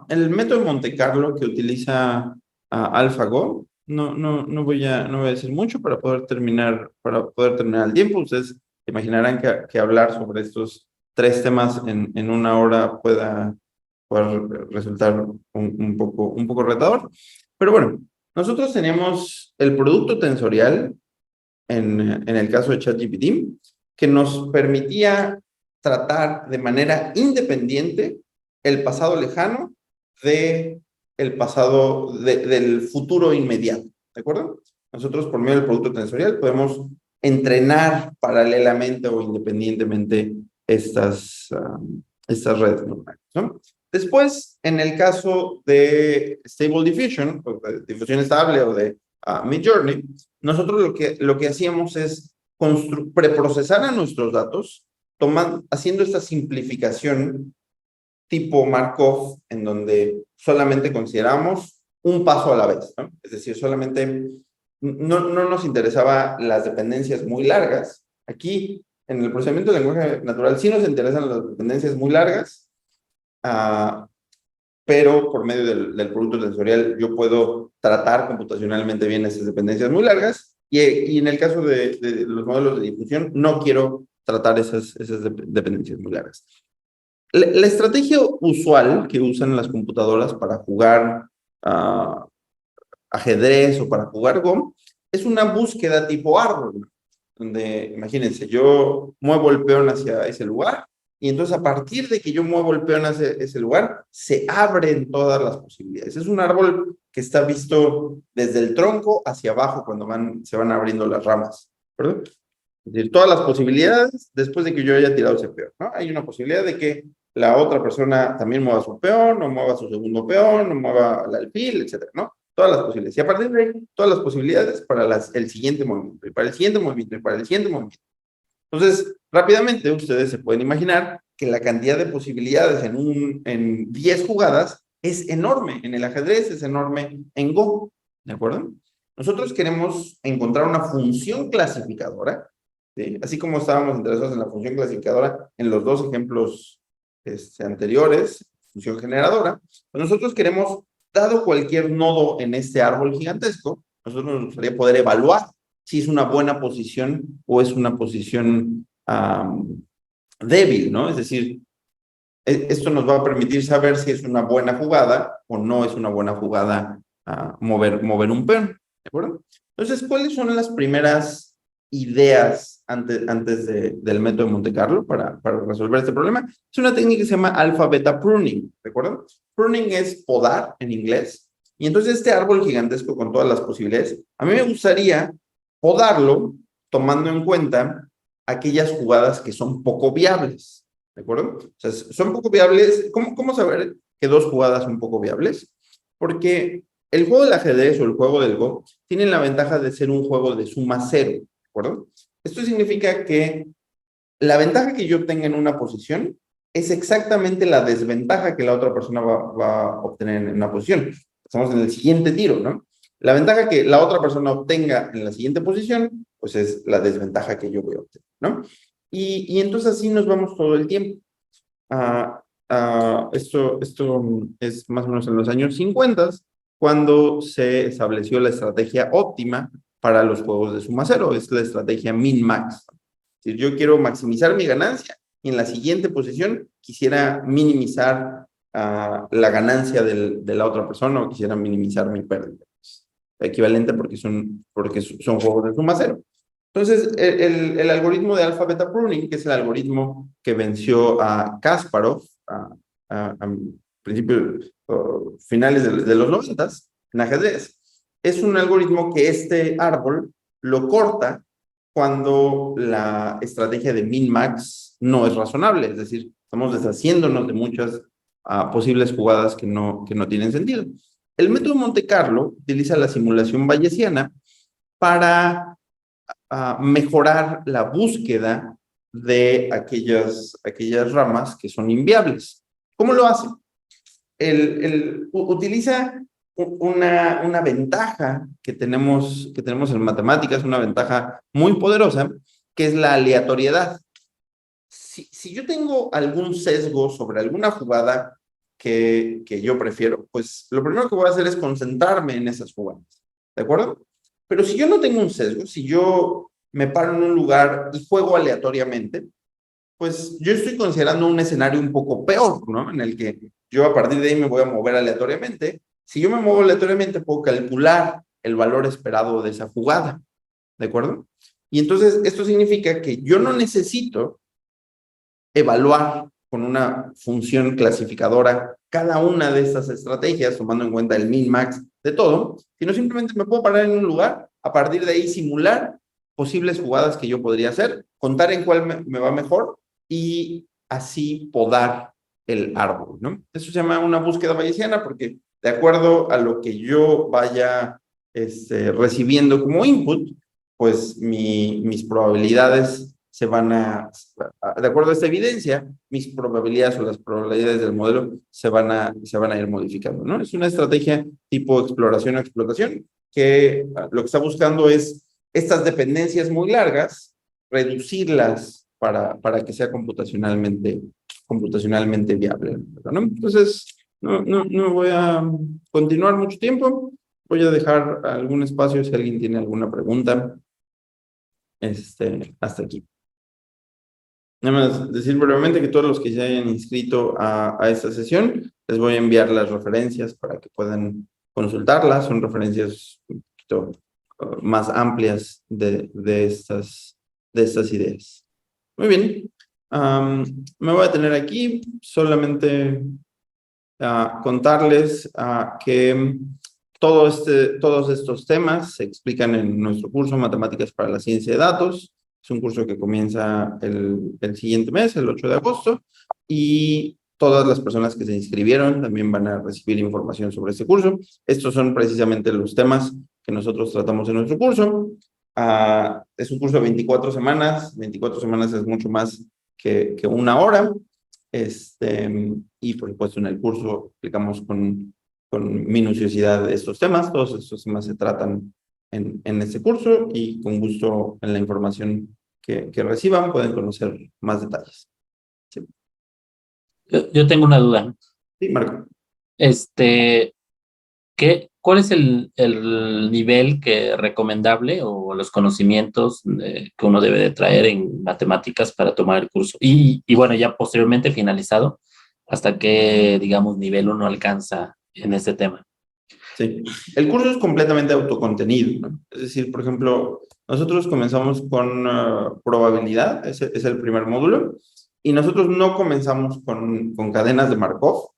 Speaker 1: el método Monte Carlo que utiliza AlphaGo, no voy a decir mucho para poder terminar el tiempo. Ustedes imaginarán que hablar sobre estos tres temas en una hora pueda resultar un poco retador. Pero bueno, nosotros tenemos el producto tensorial en el caso de ChatGPT, que nos permitía tratar de manera independiente el pasado lejano del futuro inmediato, ¿de acuerdo? Nosotros por medio del producto tensorial podemos entrenar paralelamente o independientemente estas redes neuronales, ¿no? Después, en el caso de Stable Diffusion, o de difusión estable o de Midjourney, nosotros lo que hacíamos es preprocesar a nuestros datos, haciendo esta simplificación tipo Markov, en donde solamente consideramos un paso a la vez, ¿no? Es decir, solamente no nos interesaba las dependencias muy largas. Aquí, en el procesamiento del lenguaje natural, sí nos interesan las dependencias muy largas, pero por medio del producto tensorial yo puedo tratar computacionalmente bien esas dependencias muy largas y en el caso de los modelos de difusión no quiero tratar esas dependencias muy largas. La estrategia usual que usan las computadoras para jugar ajedrez o para jugar Go es una búsqueda tipo árbol, donde, imagínense, yo muevo el peón hacia ese lugar y entonces a partir de que yo muevo el peón hacia ese lugar, se abren todas las posibilidades. Es un árbol que está visto desde el tronco hacia abajo cuando se van abriendo las ramas, ¿verdad? Es decir, todas las posibilidades después de que yo haya tirado ese peón, ¿no? Hay una posibilidad de que la otra persona también mueva su peón, o mueva su segundo peón, o mueva el alfil, etcétera, ¿no? Todas las posibilidades. Y a partir de ahí, todas las posibilidades para el siguiente movimiento, y para el siguiente movimiento, y para el siguiente movimiento. Entonces, rápidamente ustedes se pueden imaginar que la cantidad de posibilidades en 10 jugadas es enorme. En el ajedrez es enorme en Go, ¿de acuerdo? Nosotros queremos encontrar una función clasificadora, ¿sí? Así como estábamos interesados en la función clasificadora en los dos ejemplos anteriores, función generadora, pues nosotros queremos, dado cualquier nodo en este árbol gigantesco, nosotros nos gustaría poder evaluar si es una buena posición o es una posición débil, ¿no? Es decir, esto nos va a permitir saber si es una buena jugada o no es una buena jugada mover un peón, ¿de acuerdo? Entonces, ¿cuáles son las primeras ideas antes del método de Monte Carlo para resolver este problema? Es una técnica que se llama alfa-beta pruning, ¿de acuerdo? Pruning es podar en inglés, y entonces este árbol gigantesco con todas las posibilidades, a mí me gustaría podarlo tomando en cuenta aquellas jugadas que son poco viables. ¿De acuerdo? O sea, son poco viables. ¿Cómo saber que dos jugadas son poco viables? Porque el juego del ajedrez o el juego del Go tienen la ventaja de ser un juego de suma cero, ¿de acuerdo? Esto significa que la ventaja que yo obtenga en una posición es exactamente la desventaja que la otra persona va a obtener en una posición. Estamos en el siguiente tiro, ¿no? La ventaja que la otra persona obtenga en la siguiente posición, pues es la desventaja que yo voy a obtener, ¿no? Y entonces así nos vamos todo el tiempo. Esto es más o menos en los años 50, cuando se estableció la estrategia óptima para los juegos de suma cero, es la estrategia min-max. Si yo quiero maximizar mi ganancia y en la siguiente posición quisiera minimizar la ganancia de la otra persona o quisiera minimizar mi pérdida. Equivalente porque son juegos de suma cero. Entonces, el algoritmo de alfa-beta pruning, que es el algoritmo que venció a Kasparov a principios, finales de los 90 en ajedrez, es un algoritmo que este árbol lo corta cuando la estrategia de min-max no es razonable, es decir, estamos deshaciéndonos de muchas posibles jugadas que no tienen sentido. El método Monte Carlo utiliza la simulación bayesiana para mejorar la búsqueda de aquellas ramas que son inviables. ¿Cómo lo hace? Utiliza una ventaja que tenemos en matemáticas, una ventaja muy poderosa, que es la aleatoriedad. Si yo tengo algún sesgo sobre alguna jugada que yo prefiero, pues lo primero que voy a hacer es concentrarme en esas jugadas, ¿de acuerdo? Pero si yo no tengo un sesgo, si yo me paro en un lugar y juego aleatoriamente, pues yo estoy considerando un escenario un poco peor, ¿no? En el que yo a partir de ahí me voy a mover aleatoriamente. Si yo me muevo aleatoriamente, puedo calcular el valor esperado de esa jugada, ¿de acuerdo? Y entonces esto significa que yo no necesito evaluar con una función clasificadora cada una de estas estrategias, tomando en cuenta el min-max de todo, sino simplemente me puedo parar en un lugar, a partir de ahí simular posibles jugadas que yo podría hacer, contar en cuál me va mejor y así podar el árbol, ¿no? Eso se llama una búsqueda bayesiana porque de acuerdo a lo que yo vaya recibiendo como input, pues mis probabilidades se van de acuerdo a esta evidencia, mis probabilidades o las probabilidades del modelo se van a ir modificando, ¿no? Es una estrategia tipo exploración o explotación que lo que está buscando es estas dependencias muy largas, reducirlas para que sea computacionalmente viable, ¿no? Entonces, no voy a continuar mucho tiempo, voy a dejar algún espacio si alguien tiene alguna pregunta, hasta aquí. Nada más decir brevemente que todos los que se hayan inscrito a esta sesión, les voy a enviar las referencias para que puedan consultarlas. Son referencias un poquito más amplias de estas ideas. Muy bien. Me voy a tener aquí solamente contarles que todos estos temas se explican en nuestro curso Matemáticas para la Ciencia de Datos. Es un curso que comienza el siguiente mes, el 8 de agosto, y todas las personas que se inscribieron también van a recibir información sobre este curso. Estos son precisamente los temas que nosotros tratamos en nuestro curso. Es un curso de 24 semanas. 24 semanas es mucho más que una hora. Y por supuesto en el curso explicamos con minuciosidad estos temas. Todos estos temas se tratan en este curso y con gusto en la información que reciban pueden conocer más detalles. Sí,
Speaker 2: Yo tengo una duda.
Speaker 1: sí, Marco.
Speaker 2: ¿Qué ¿Cuál es el nivel recomendable o los conocimientos que uno debe de traer en matemáticas para tomar el curso? Y bueno, ya posteriormente finalizado, ¿hasta qué, digamos, nivel uno alcanza en este tema?
Speaker 1: Sí, el curso es completamente autocontenido, ¿no? Es decir, por ejemplo, nosotros comenzamos con probabilidad, ese es el primer módulo, y nosotros no comenzamos con cadenas de Markov.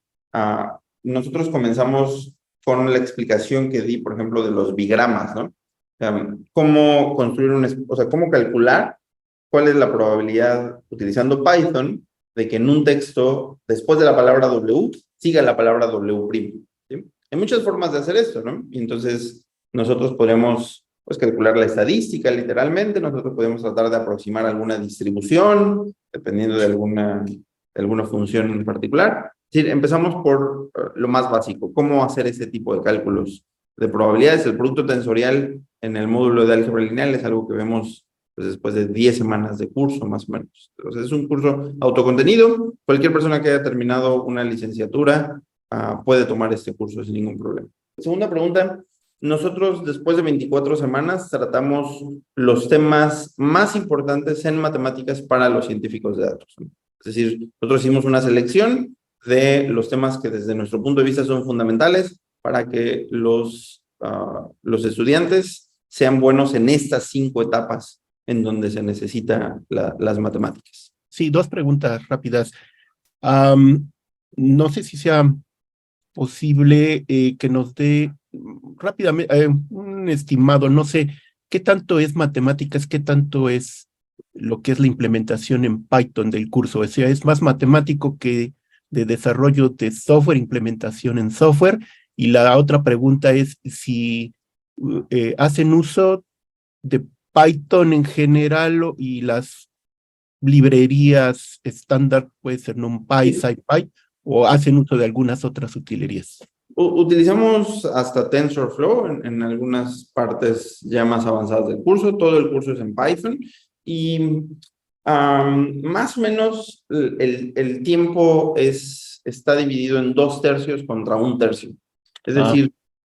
Speaker 1: Nosotros comenzamos con la explicación que di, por ejemplo, de los bigramas, ¿no? Cómo construir o sea, cómo calcular cuál es la probabilidad utilizando Python de que en un texto, después de la palabra W, siga la palabra W', ¿sí? Hay muchas formas de hacer esto, ¿no? Y entonces nosotros podemos, pues, calcular la estadística literalmente, nosotros podemos tratar de aproximar alguna distribución, dependiendo de alguna función en particular. Es decir, empezamos por lo más básico, cómo hacer ese tipo de cálculos de probabilidades. El producto tensorial en el módulo de álgebra lineal es algo que vemos, pues, después de 10 semanas de curso, más o menos. Entonces, es un curso autocontenido. Cualquier persona que haya terminado una licenciatura puede tomar este curso sin ningún problema. Segunda pregunta, nosotros después de 24 semanas tratamos los temas más importantes en matemáticas para los científicos de datos, ¿no? Es decir, nosotros hicimos una selección de los temas que desde nuestro punto de vista son fundamentales para que los estudiantes sean buenos en estas 5 etapas en donde se necesita las matemáticas.
Speaker 3: Sí, dos preguntas rápidas. No sé si sea posible que nos dé rápidamente un estimado, no sé, qué tanto es matemáticas, qué tanto es lo que es la implementación en Python del curso. O sea, es más matemático que de desarrollo de software, implementación en software. Y la otra pregunta es si hacen uso de Python en general y las librerías estándar, puede ser NumPy, SciPy, o hacen uso de algunas otras utilerías.
Speaker 1: Utilizamos hasta TensorFlow en algunas partes ya más avanzadas del curso. Todo el curso es en Python y más o menos el tiempo está dividido en 2/3 contra 1/3. Es decir,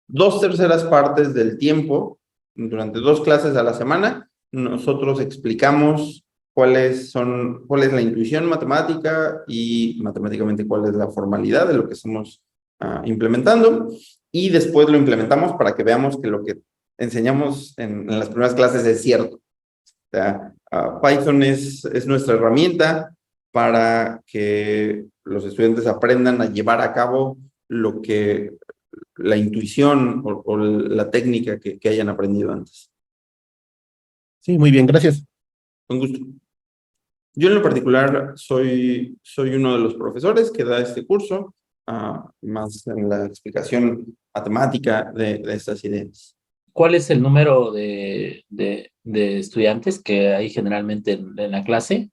Speaker 1: 2/3 partes del tiempo, durante 2 clases a la semana, nosotros explicamos cuál es la intuición matemática y matemáticamente cuál es la formalidad de lo que estamos implementando, y después lo implementamos para que veamos que lo que enseñamos en las primeras clases es cierto. O sea, Python es nuestra herramienta para que los estudiantes aprendan a llevar a cabo la intuición o la técnica que hayan aprendido antes.
Speaker 3: Sí, muy bien, gracias.
Speaker 1: Con gusto. Yo en lo particular soy uno de los profesores que da este curso, más en la explicación matemática de estas ideas.
Speaker 2: ¿Cuál es el número de estudiantes que hay generalmente en la clase?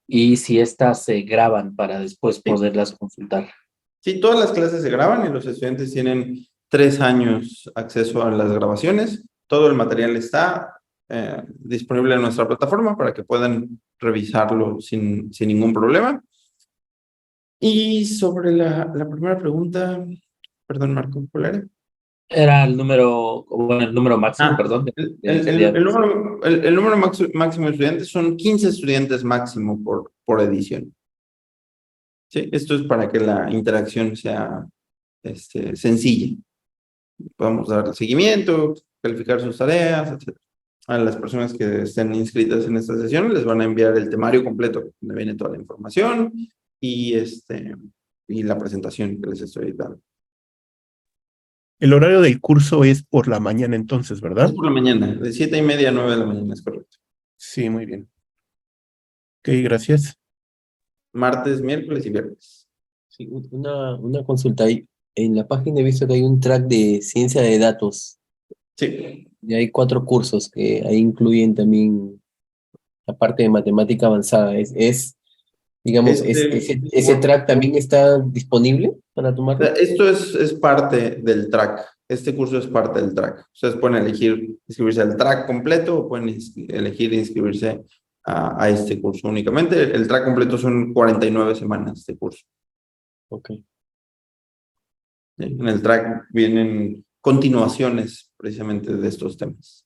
Speaker 2: Y si estas se graban para después poderlas consultar.
Speaker 1: Sí, todas las clases se graban y los estudiantes tienen 3 años acceso a las grabaciones. Todo el material está disponible en nuestra plataforma para que puedan revisarlo sin ningún problema. Y sobre la primera pregunta, perdón, Marco, ¿cuál era?
Speaker 2: Era el número máximo, perdón.
Speaker 1: El número máximo de estudiantes son 15 estudiantes máximo por edición. Sí, esto es para que la interacción sea sencilla. Podemos dar seguimiento, calificar sus tareas, etc. A las personas que estén inscritas en esta sesión les van a enviar el temario completo, donde viene toda la información y la presentación que les estoy dando.
Speaker 3: El horario del curso es por la mañana entonces, ¿verdad?
Speaker 1: Es por la mañana, de 7:30 a 9 de la mañana, es correcto.
Speaker 3: Sí, muy bien. Ok, gracias.
Speaker 1: Martes, miércoles y viernes.
Speaker 4: Sí, una consulta ahí. En la página he visto que hay un track de ciencia de datos
Speaker 1: Sí.
Speaker 4: y hay 4 cursos que ahí incluyen también la parte de matemática avanzada. Digamos, ¿ese track también está disponible para tomarlo?
Speaker 1: Esto es parte del track. Este curso es parte del track. Ustedes pueden elegir inscribirse al track completo o pueden elegir inscribirse a este curso únicamente. El track completo son 49 semanas de curso.
Speaker 4: Ok.
Speaker 1: En el track vienen continuaciones precisamente de estos temas.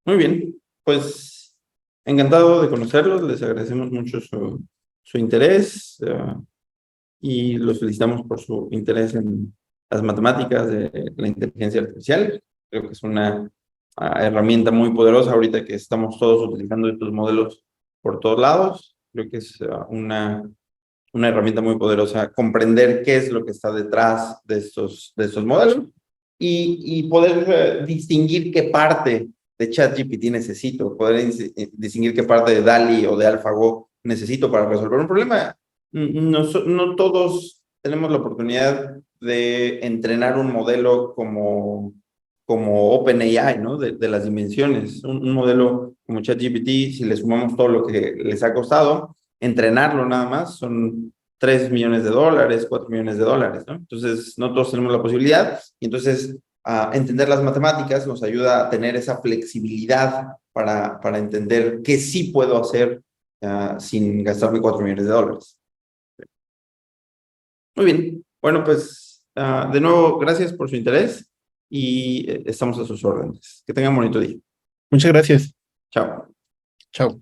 Speaker 1: Muy bien, pues encantado de conocerlos, les agradecemos mucho su interés y los felicitamos por su interés en las matemáticas de la inteligencia artificial. Creo que es una herramienta muy poderosa ahorita que estamos todos utilizando estos modelos por todos lados. Creo que es una herramienta muy poderosa comprender qué es lo que está detrás de estos modelos y poder distinguir qué parte de ChatGPT necesito, poder distinguir qué parte de DALL-E o de AlphaGo necesito para resolver un problema. No todos tenemos la oportunidad de entrenar un modelo como OpenAI, ¿no? De las dimensiones. Un modelo como ChatGPT, si le sumamos todo lo que les ha costado, entrenarlo nada más son $3 millones, $4 millones, ¿no? Entonces, no todos tenemos la posibilidad. Y entonces, entender las matemáticas nos ayuda a tener esa flexibilidad para entender qué sí puedo hacer sin gastarme $4 millones. Muy bien. Bueno, pues, de nuevo, gracias por su interés y estamos a sus órdenes. Que tengan un bonito día.
Speaker 3: Muchas gracias.
Speaker 1: Chao.
Speaker 3: Chao.